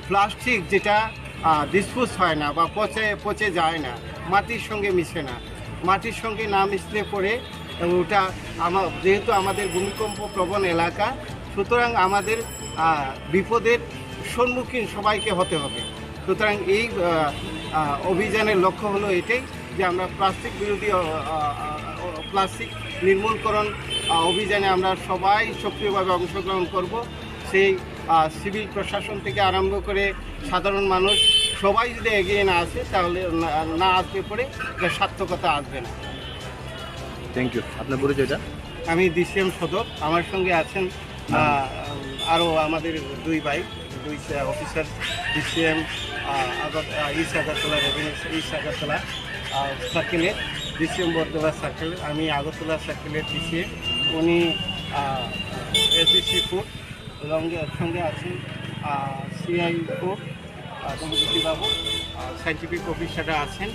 C: প্লাস্টিক যেটা ডিসপোজ হয় না বা পচে যায় না, মাটির সঙ্গে মিশে না, মাটির সঙ্গে না মিশলে পরে ওটা যেহেতু আমাদের ভূমিকম্প প্রবণ এলাকা, সুতরাং আমাদের বিপদের সম্মুখীন সবাইকে হতে হবে। সুতরাং এই অভিযানের লক্ষ্য হলো এটাই যে আমরা প্লাস্টিক বিরোধী প্লাস্টিক নির্মূলকরণ অভিযানে আমরা সবাই সক্রিয়ভাবে অংশগ্রহণ করব। সেই সিভিল প্রশাসন থেকে আরম্ভ করে সাধারণ মানুষ সবাই যদি এগিয়ে না আসে তাহলে না আসবে পরে সার্থকতা আসবে না।
H: Thank you. আপনার পরিচয়টা?
C: আমি ডিসিএম সদর, আমার সঙ্গে আছেন আরও আমাদের দুই ভাই, দুই officer, DCM east Agartala revenue east Agartala সার্কেলের ডিসিএম বরদোলা সার্কেলের, আমি আগরতলা সার্কেলের ডিসিএম, উনি এসডিসি ফোর্ট, সঙ্গে আছেন সিআই ফোর্ট বাবু, সাইন্টিফিক অফিসাররা আছেন,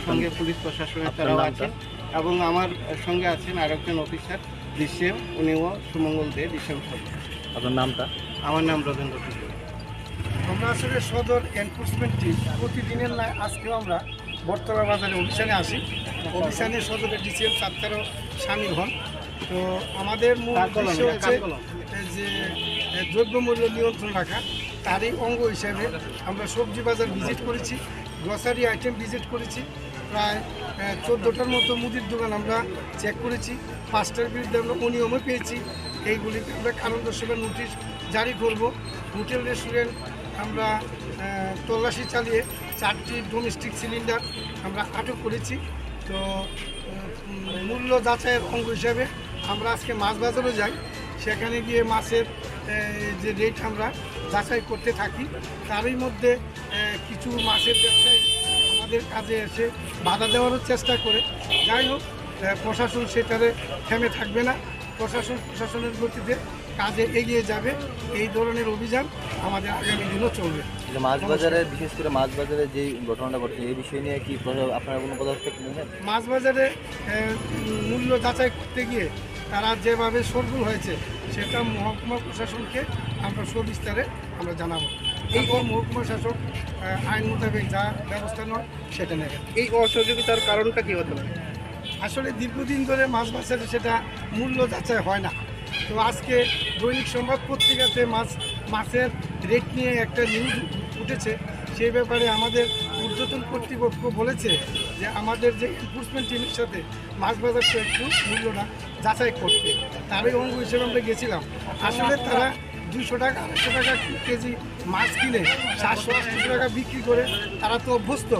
C: সঙ্গে পুলিশ প্রশাসনের তারাও আছেন, এবং আমার সঙ্গে আছেন আরেকজন অফিসার ডিসিএম, উনিও সুমঙ্গল দে, ডিসিএম সদর।
H: আপনার নামটা?
C: আমার নাম রবীন্দ্র ত্রিপুরা।
V: আমরা আসলে সদর এনফোর্সমেন্ট টিম প্রতিদিনের নয়, আজকেও আমরা বটতলা বাজারে অভিযানে আসি। অভিযানে সদরের ডিসিএম ছাত্রও সামিল হন। তো আমাদের মূল উদ্দেশ্য হচ্ছে যে দ্রব্যমূল্য নিয়ন্ত্রণ রাখা, তারই অঙ্গ হিসেবে আমরা সবজি বাজার ভিজিট করেছি, গ্রসারি আইটেম ভিজিট করেছি, প্রায় 14টার মতো মুদির দোকান আমরা চেক করেছি, 5টার বিরুদ্ধে আমরা অনিয়মও পেয়েছি। এইগুলিকে আমরা কারণ দর্শানোর নোটিশ জারি করব। হোটেল রেস্টুরেন্ট আমরা তল্লাশি চালিয়ে 4টি ডোমেস্টিক সিলিন্ডার আমরা আটক করেছি। তো মূল্য যাচাইয়ের অঙ্গ হিসাবে আমরা আজকে মাছ বাজারে যাই, সেখানে গিয়ে মাছের যে রেট আমরা যাচাই করতে থাকি। তারই মধ্যে কিছু মাছের ব্যবসায়ী আমাদের কাজে এসে বাধা দেওয়ারও চেষ্টা করে। যাই হোক, প্রশাসন সেটারে থেমে থাকবে না, প্রশাসনের গতিতে কাজে এগিয়ে যাবে। এই ধরনের অভিযান আমাদের আগামী দিনও চলবে।
H: মাছ বাজারে, বিশেষ করে মাছ বাজারে যে ঘটনাটা ঘটছে এই বিষয় নিয়ে কি আপনারা কোনো পদক্ষেপ নেবেন?
V: মাছ বাজারে মূল্য যাচাই করতে গিয়ে তারা যেভাবে সরগোল হয়েছে সেটা মহকুমা প্রশাসনকে আমরা সবিস্তারে আমরা জানাবো। এই মহকুমা শাসক আইন মোতাবেক যা ব্যবস্থা নেয় সেটা নেবে।
C: এই অসহযোগিতার কারণটা কী হতে পারে?
V: আসলে দীর্ঘদিন ধরে মাছ বাজারে সেটা মূল্য যাচাই হয় না। তো আজকে দৈনিক সংবাদ পত্রিকাতে মাছের রেট নিয়ে একটা নিউজ উঠেছে। সেই ব্যাপারে আমাদের ঊর্ধ্বতন কর্তৃপক্ষ বলেছে যে আমাদের যে এনফোর্সমেন্ট টিমের সাথে মাছ বাজারটা একটু মূল্যটা যাচাই করতে, তারই অঙ্গ হিসেবে আমরা গেছিলাম। আসলে তারা 200 টাকা 200 টাকা কেজি মাছ কিনে 780 টাকা বিক্রি করে তারা তো অভ্যস্ত।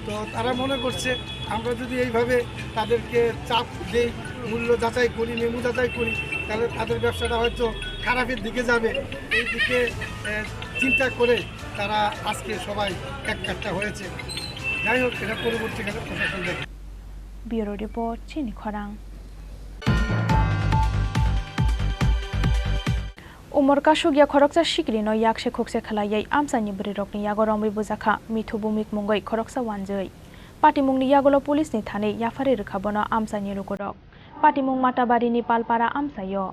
V: তো তারা মনে করছে আমরা যদি এইভাবে তাদেরকে চাপ দেই, মূল্য যাচাই করি, মেমু যাচাই করি, তাহলে তাদের ব্যবসাটা হয়তো খারাপের দিকে যাবে। এই দিকে চিন্তা করে তারা আজকে সবাই একটা হয়েছে। যাই হোক, এটা পরবর্তীকালে প্রশাসন দেখে।
I: ব্যুরো রিপোর্ট, চিনি খরাং। उमर काशुगिया खरकसा सिक्रिनो याकसे खोकसे खलायै आमसानि बरिरकनि यागो रंबै बुजाखा मिथु बुमिक मुंगै खरकसा वानजै पाटिमुंगनि यागोलो पुलिसनि थानै याफारि रोखाबनो आमसानि रुगरक पाटिमुंग माटाबारिनि पालपारा आमसायो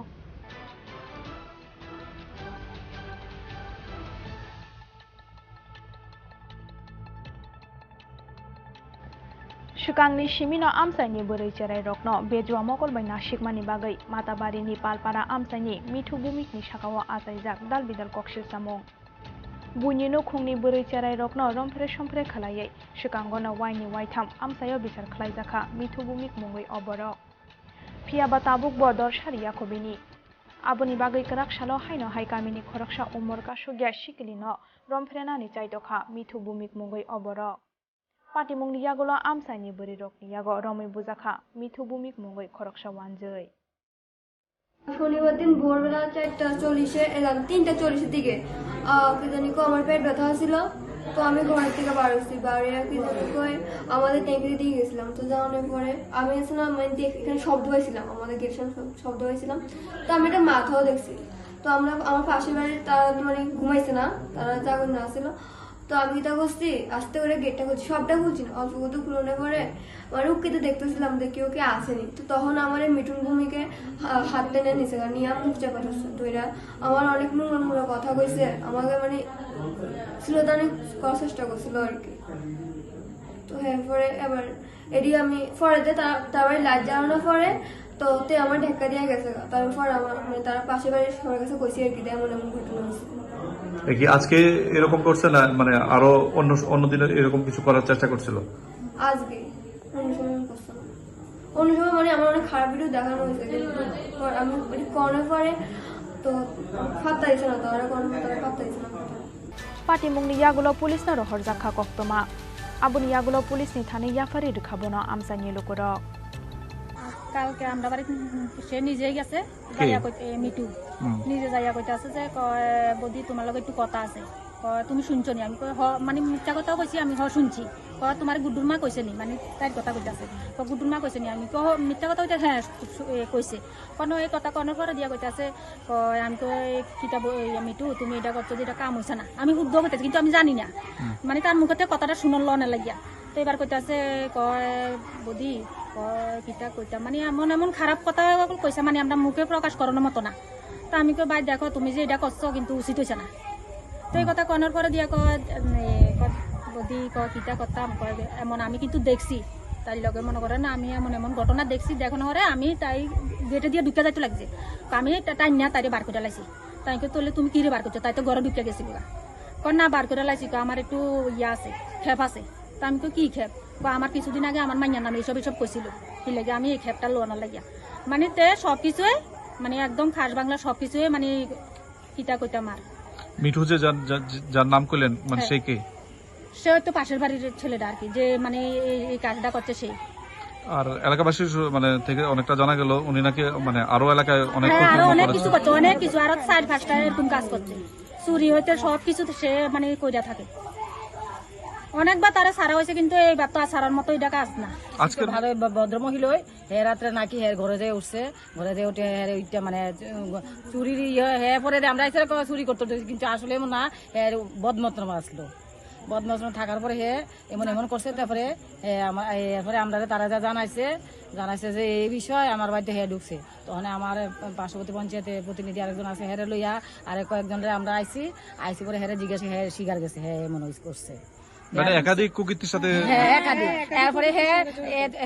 I: Shukangni Shimino Amsani Buri Cherai Rokno, Bejua Mokol by Nashikmani Bagay, Matabarini Palpara Amsani, Mitu Bumik Nishakawa Asaizak, Dalbidal Kokshil Samong. Bunyino Kungni Buri Cherai Rokno, Rompre Shompre Kalaye, Shukangona Wine Whiteam, Amsayo Bisar Klaizaka, Mitu Bumik Mungui Oborok. Pia Batabuk Bodor Sharia Kobini. Abuni Bagay Karak Shalo Haino Haikamini Koraksha Umorka Shugya Shikilino, Romprenani Chaitoka, Mitu Bumik Mungui Oborok. পাটিমুংনি ইয়াগোলো আমসাইনি বরিরকনি ইয়াগো রमै বুজাখা Mithu বুমিক মুঙ্গই খরকসা ওয়ানজৈ
W: শনিবার দিন ভোরবেলা 4:40-এ এলাম, 3:40-এর দিকে কি জানি আমার পেট ব্যথা ছিল। তো আমি ঘর থেকে বার হয়েছি, বাইরে কি জানি কই আমাদের ট্যাঙ্কিতে দিয়ে গেছিলাম। তো যাওয়ার পরে আমি এসেছিলাম, মানে এখানে শব্দ হয়েছিলাম, আমাদের গেটের শব্দ হয়েছিলাম। তো আমি এটা মাথাও দেখছি। তো আমার পাশের বাড়ির তারা মানে ঘুমাইছে না, তারা জাগর না ছিল। তো আমি এটা করছি, আস্তে করে গেটটা খুলছি, সবটা খুলছি না, অল্প কত খুলনে পরে মানে উকিতে দেখতেছিলাম যে কেউ আসেনি। তো তখন আমার মিঠুন ভূমিকে হাত টেনে নিছে, নিয়ে মুখ চাপা ধরছে। তো এরা আমার অনেক নোংরা কথা কইছে, আমাকে মানে শ্লীলতানি করার চেষ্টা করছিল আর কি। তো এরপরে এবার এটি আমি পরে তারপরে লাইট জ্বালানোর পরে তো তে আমার ঢেক্কা দিয়ে গেছে তারপর আমার মানে তারা পাশে বাড়ির সবার কাছে কইছি আর কি এমন এমন ঘটনা হয়েছে।
B: কি আজকে এরকম করছে না মানে আরো অন্য দিনে এরকম কিছু করার চেষ্টা করছিল?
W: আজকে অন্য সময় করছে না, অন্য সময় মানে আমার অনেক খারাপ ভিডিও দেখানো হয়েছে কিন্তু আমি করার পরে তো ফাত্তা দিছে না, তারা ফাত্তা দিছে না।
I: পাটিমুংনি ইয়াগুলো পুলিশ না রহর জাখা কক্তমা আবুনি ইয়াগুলো পুলিশ নি থানে ইয়াফারি রেখাবোনা আমসানি লোকরক।
K: কালকে আমরা বাড়ি সে নিজে গেছে যাইয়া কইতে মিটু নিজে যাইয়া কইতে আছে যে কয় বদি তোমার লগে একটু কথা আছে, কয় তুমি শুনছো নি? আমি কই মানে মিথ্যা কথাও কইছি, আমি শুনছি। কয় তোমার গুড্ডুর মা কইছে নি? মানে তার কথা কইতে আছে, কয় গুড্ডুর মা কইছে নি? আমি কয় মিথ্যা কথা কইতে হ্যাঁ কইছে। কোনো এই কথা কনের পরে দিয়া কইতে আছে কয় আমি কই কিতাব মিটু তুমি এটা করছো যে এটা কাম হইছে না। আমি শুদ্ধ কইতেছি কিন্তু আমি জানি না, মানে তার মুখতে কথাটা শুনল না লাগিয়া। তো এবার কইতে আছে কয় বদি কিতা কইতা মানে এমন এমন খারাপ কথা কইছে, মানে আমরা মুখে প্রকাশ করানোর মতো না। তো আমি কই ভাই দেখো তুমি যে এটা করছো কিন্তু উচিত হইছে না। তো এই কথা কনার পরে দিয়া কয় বদি কিতা করতাম, কয় এমন আমি কিন্তু দেখছি তাই লগে মনে করে না আমি এমন এমন ঘটনা দেখছি, দেখো না আমি তাই গেটে দিয়ে ঢুকে যাইতে লাগছে। আমি তাই না তাই বার করে লাইছি। তাই তোলে তুমি কি রে বার করছো? তাই তো ঘরে ঢুকে গেছি কয় না বার করে লাইছি, আমার একটু ইয়া আছে খেপ আছে। তা আমি কি খেপ? আমার কিছুদিন আগে আমার মাইয়ার নামে এইসব কইছিল, কি লাগে আমি এই খেপটা লোয়ানোর লাগিয়া। মানে তে সবকিছুই মানে একদম খাস বাংলা সবকিছুই মানে কিতা কইতা মার।
B: মিঠু যে যার নাম কইলেন মানে সে কে?
K: সে হয়তো পাশের বাড়ির ছেলেটা আর কি, যে মানে এই কাজটা করছে সেই।
B: আর এলাকাবাসী মানে থেকে অনেকটা জানা গেল উনি নাকি মানে আরো এলাকায় অনেক
K: কিছু করছে, অনেক কিছু আরো 4-5টা এরকম কাজ করছে, চুরি হইতে সবকিছু সে মানে কইরা থাকে। অনেকবার তারা সারা হয়েছে কিন্তু এইবার তো সারার মতো এটা কাজ না।
J: আজকে ভালো ভদ্র মহিলা হে রাত্রে নাকি হের ঘরে যে উঠছে, ঘরে যে উঠে হের ওইটা মানে চুরির হে পরে আমরা এসে চুরি করতে, কিন্তু আসলে এমন না, হের বদমতন আসলো। বদমতন থাকার পরে হে এমন এমন করছে। তারপরে এরপরে আমরা তারা যা জানাইছে যে এই বিষয় আমার বাড়িতে হে ঢুকছে। তখন আমার পার্শ্ববর্তী পঞ্চায়েতের প্রতিনিধি আরেকজন আছে, হেরে লইয়া আর কয়েকজনের আমরা আইসি পরে হেরে জিজ্ঞাসা হে স্বীকার গেছে হে এমন করছে।
B: মানে একাধিক কুকীর্তির সাথে
J: তারপরে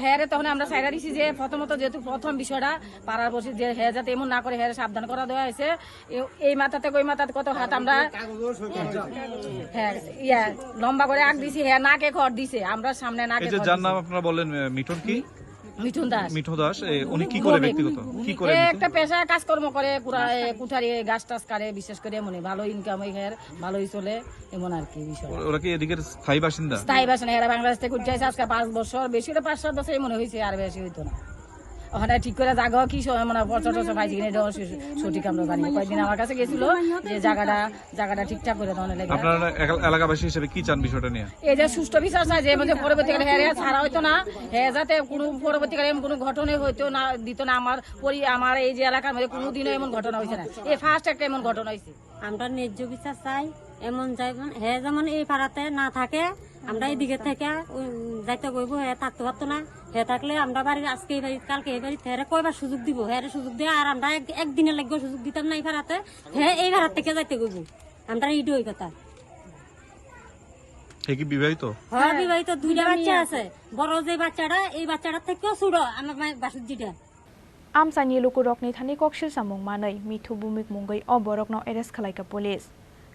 J: হ্যাঁ তখন আমরা সাইডা দিছি যে প্রথমত যেহেতু প্রথম বিষয়টা পাড়ার বসে যে হ্যাঁ যাতে এমন না করে হ্যাঁ সাবধান করা দেওয়া হয়েছে। এই মাথাতে ওই মাথাতে কত হাত আমরা হ্যাঁ লম্বা করে আগ দিছি, হ্যাঁ নাকে খড় দিছে আমরা সামনে নাকে।
B: যার নাম আপনারা বললেন মিঠুন কি? মিঠু দাস উনি কি করে ব্যক্তিগত কি করে?
J: একটা পেশা কাজকর্ম করে, কুঠারি গাছ টাছ কাটে, বিশেষ করে এমন ভালো ইনকাম হয়, ভালোই চলে এমন আর কি বিষয়।
B: ওরা কি এদিকের স্থায়ী বাসিন্দা?
J: স্থায়ী বাসিন্দা, এরা বাংলাদেশ থেকে উঠে আজকে 5 বছর, বেশি 5-7 বছর মনে হয়েছে, আর বেশি হইতো না। ওখানে ঠিক করে জায়গা কি মানে পচা পাইছি কিনা এটা সঠিক আমরা জানি। কয়েকদিন আমার কাছে গেছিল যে জায়গাটা ঠিকঠাক করে দেওয়া লাগে।
B: আপনারা এলাকাবাসী হিসেবে কি চান বিষয়টা নিয়ে?
J: এই যে সুষ্ঠু বিচার চাই, যে মধ্যে পরবর্তীকালে হ্যাঁ ছাড়া হইতো না, হ্যাঁ যাতে কোনো পরবর্তীকালে এমন কোনো ঘটনা হইতো না দিত না। আমার এই যে এলাকার মধ্যে কোনোদিনও এমন ঘটনা হয়েছে না, এই ফার্স্ট একটা এমন ঘটনা হয়েছে।
K: আমরা ন্যায্য বিচার চাই, এমন হ্যাঁ যেমন এই পাড়াতে না থাকে, আমরা এই দিকে থেকে যাইতে কইব, হ্যাঁ থাকতে পারতো না। হ্যাঁ থাকলে আমরা বাড়ি আজকে এই বাড়ি কালকে এই বাড়িতে হ্যাঁ কয়বার সুযোগ দিব, হ্যাঁ সুযোগ দিয়ে আর আমরা একদিনের লাগবে সুযোগ দিতাম না এই পাড়াতে। হ্যাঁ এই পাড়ার থেকে যাইতে কইব আমরা ইডি ওই কথা।
B: কি বিবাহিত?
K: হ্যাঁ বিবাহিত, 2টা বাচ্চা আছে। বড় যে বাচ্চাটা এই বাচ্চাটার থেকেও ছোট আমার বাসুর যেটা।
I: আমসানি লুকুরকনি থানি কক্সিল सामुं मानै मिठु बुमिक मुंगै अबरकनाव एरेस्ट खालायका पुलिस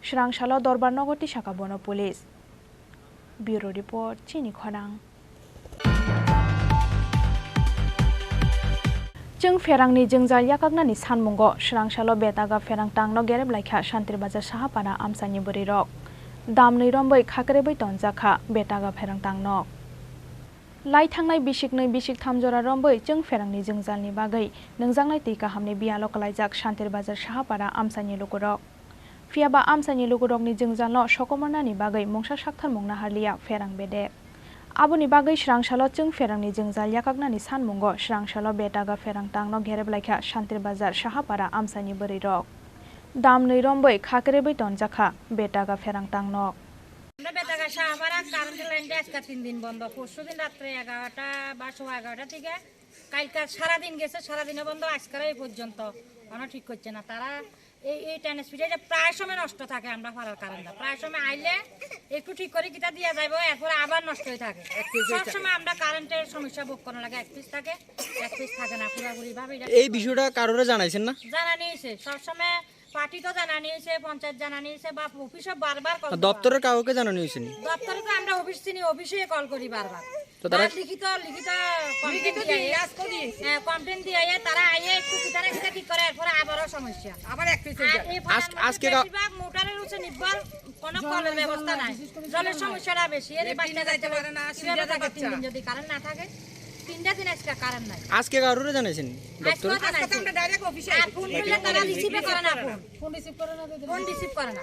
I: स्रांसालो दरबार नगरति शाखा बन पुलिस। ब्यूरो रिपोर्ट चिनी खरां। जों फेरांनि जोंजाल याकागनानि सानमुंगो स्रांसालो बेतागा फेरां टांगनो गेरेब लायखा शान्तिर बाजार साहापारा आमसानि बोरैरक दामनै रम्बै खाकरेबै तनजाखा बेतागा फेरां टांनो लाई थांनाय बिसिकनै बिसिक 3 जरा रम्बै जों फेरांनि जोंजालनि बागै नोंजांनाय तैका हामनि बियालो कलायजाक शान्तिर बाजार साहापारा आमसानि लुगुरक फियाबा आमसानि लुगुरकनि जोंजालनो सकमरनानि बागै मुंसा साक्थार मुंना हारलिया फेरां बेदे आबुनि बागै स्रांसालो जों फेरांनि जोंजाल याकागनानि सानमुंगो स्रांसालो बेतागा फेरां टांनो गेरेबलायखा शान्तिर बाजार साहापारा आमसानि बोरैरक दामनै रम्बै खाकरेबै तनजाखा बेतागा फेरां टांनो
K: আমরা বেতাগা সাহাপাড়া কারেন্টের লাইনটা আজকে 3 দিন বন্ধ। পরশুদিন রাত্রে 11টা বা 11:30 থেকে কালকে সারাদিন গেছে, সারাদিনে বন্ধ, আজকের এই পর্যন্ত কোনো ঠিক করছে না। তারা
L: এই টেনিস ফিট এটা প্রায় সময় নষ্ট থাকে আমরা ফারার কারণে প্রায় সময় আইলে একটু ঠিক করে কিটা দিয়া যাইব এরপরে আবার নষ্ট হয়ে থাকে সব সময় আমরা কারেন্টের সমস্যা ভোগ করা লাগে এক পিস থাকে না পুরোপুরি ভাবে
M: এই বিষয়টা কারোরে জানাইছেন না
L: জানা নিয়েছে সব সময় পার্টি তো জানা নিয়েছে পঞ্চায়েত জানা নিয়েছে বা অফিসে বারবার কল
M: দপ্তরের কাউকে জানানো হয়েছে নি
L: দপ্তরে তো আমরা অফিস চিনি অফিসে কল করি বারবার
M: তো তারা
L: লিখিত কমপ্লেন দিয়ে তারা আইয়ে একটু কিটারে কিটা ঠিক করে এরপরে আবারও সমস্যা আবার এক পিস
M: আজকে
L: মোটরের উঠে নির্ভর কোনো কলের ব্যবস্থা নাই জলের সমস্যাটা বেশি এর বাইরে যাইতে পারে না কিভাবে থাকে 3 দিন যদি কারেন্ট না থাকে 3 দিন আজকে কারেন্ট নাই
M: আজকে কারোরে জানাইছেন দপ্তরে
L: আজকে তো আমরা ডাইরেক্ট অফিসে ফোন করলে তারা রিসিভ করে না ফোন রিসিভ করে না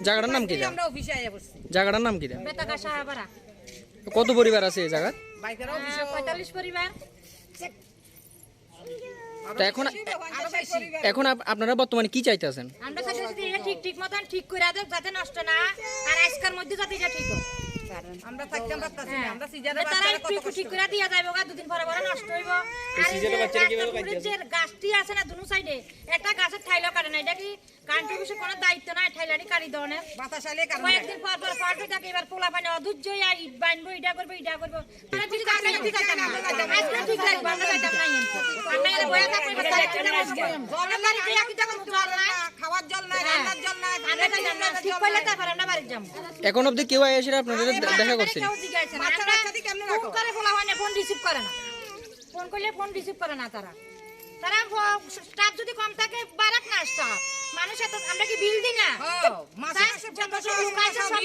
M: জায়গাটার নাম কি
L: আমরা অফিসে আইয়া বসছি
M: জায়গাটার নাম কি
L: বেতাকা সাহাবারা
M: কত পরিবার আছে এই জায়গা
L: 45 পরিবার
M: তো এখন আপনারা বর্তমানে কি চাইতেছেন
L: আমরা চাইতেছি এটা ঠিক মতন ঠিক করে দেব যাতে নষ্ট না আর আজকের মধ্যে যাতে এটা ঠিক হয় আমরা থাকতাম পারতাছি না আমরা সিজারে বাচ্চারা কত ঠিক করে দিয়া যাইবো গা দুদিন পরে পরে নষ্ট হইবো আর সিজারে বাচ্চারা কিভাবে কাটছে যে গাছটি আছে না দুনো সাইডে একটা গাছের ঠাইলো কাটে না এটা কি কান্ট্রি অফিসে কোনো দায়িত্ব নাই ঠাইলাড়ি কাটি দনের বাতাস আইলে কাটে কয়েকদিন পর পর পাল্টে থাকে এবার পোলা পানি অধৈর্য আর ইট বানবো এটা করব তারা যদি কাটে ঠিক আছে না আজকে ঠিক লাগবে আমরা যাইতাম না আমরা এর বয়া থাকবে জলের বাড়ি কি কি টাকা জল নাই খাওয়ার জল নাই রান্নার জল নাই আমরা যাইতাম না ঠিক কইলে তারপর আমরা বাড়ি যাব
M: এখন অবধি কেউ এসে আপনাদের দেখা করছেন
L: বাচ্চারা সাথে কেমনে রাখো ফোন করে বলা হয় না ফোন রিসিভ করে না ফোন করলে ফোন রিসিভ করে না তারা স্টাফ যদি কম থাকে বারাক না স্টাফ মানুষ এত আমরা কি বিল দিই না মাসে যত সব লোক আছে সব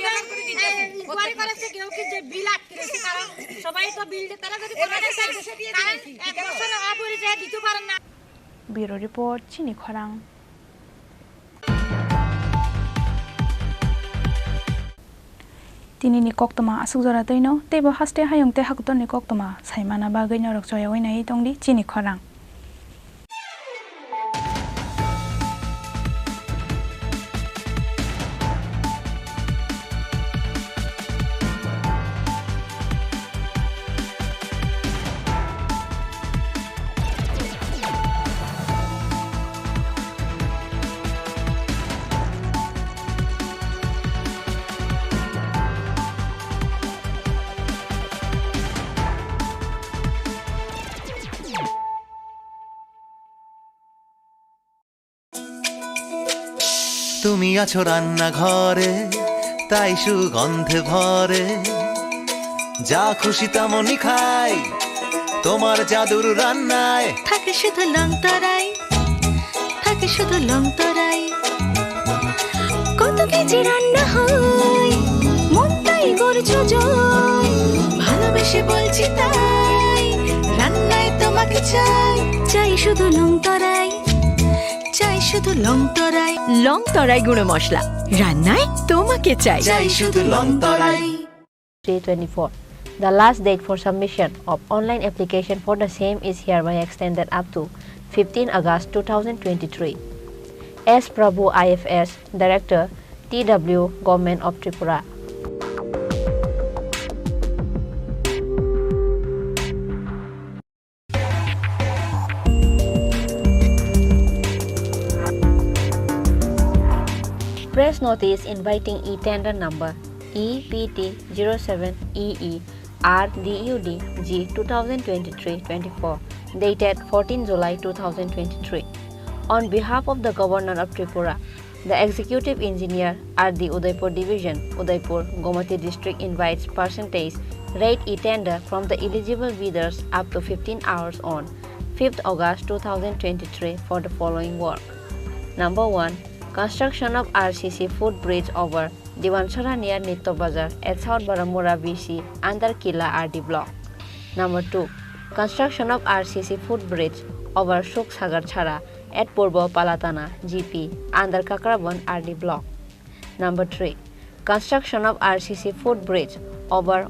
L: ইনকোয়ারি করেছে কেউ কি যে বিল আটকে রেখেছে কারণ সবাই তো বিল দিয়ে তারা যদি করে না কারণ এক বছর অপরিচয় দিতে পারেন না
I: ব্যুরো রিপোর্ট চিনি খরাং তিনি koktoma asuk jora toino tebo haste hayongte hakutoni koktoma saimana bagoi norok joyoi nai tongdi Chini Khorang
N: তুমি আছো রান্নাঘরে তাই সুগন্ধে ভরে যা খুশি তেমনই খাই তোমার জাদুর রান্নায়
X: থাকে শুধু লংতরাই থাকে শুধু লংতরাই কত কেজি রান্না হয় মনটাই করছো জয় ভালোবেসে বলছি তাই রান্নায় তোমাকে চাই চাই শুধু লংতরাই চাই শুধু লংতরাই
F: লংতরাই গুঁড়ো মশলা রান্নায় তোমাকে চাই
X: চাই শুধু লংতরাই
G: 324. The last date for submission of online application for the same is hereby extended up to 15 August 2023. S. Prabhu IFS, Director, TW, Government of Tripura. Press notice inviting e-tender number EPT07EE RDUD G 2023-24 dated 14 July 2023. On behalf of the Governor of Tripura, the Executive Engineer RD Udaipur Division, Udaipur, Gomati District invites percentage rate e-tender from the eligible bidders up to 15 hours on 5th August 2023 for the following work. Number 1. Construction of RCC foot bridge over Divansara near Nitto Bazar at South Baramura BC under Kila RD block. Number 2. Construction of RCC foot bridge over Shuk Sagar Chhara at Purbo Palatana GP under Kakraban RD block. Number 3. Construction of RCC foot bridge over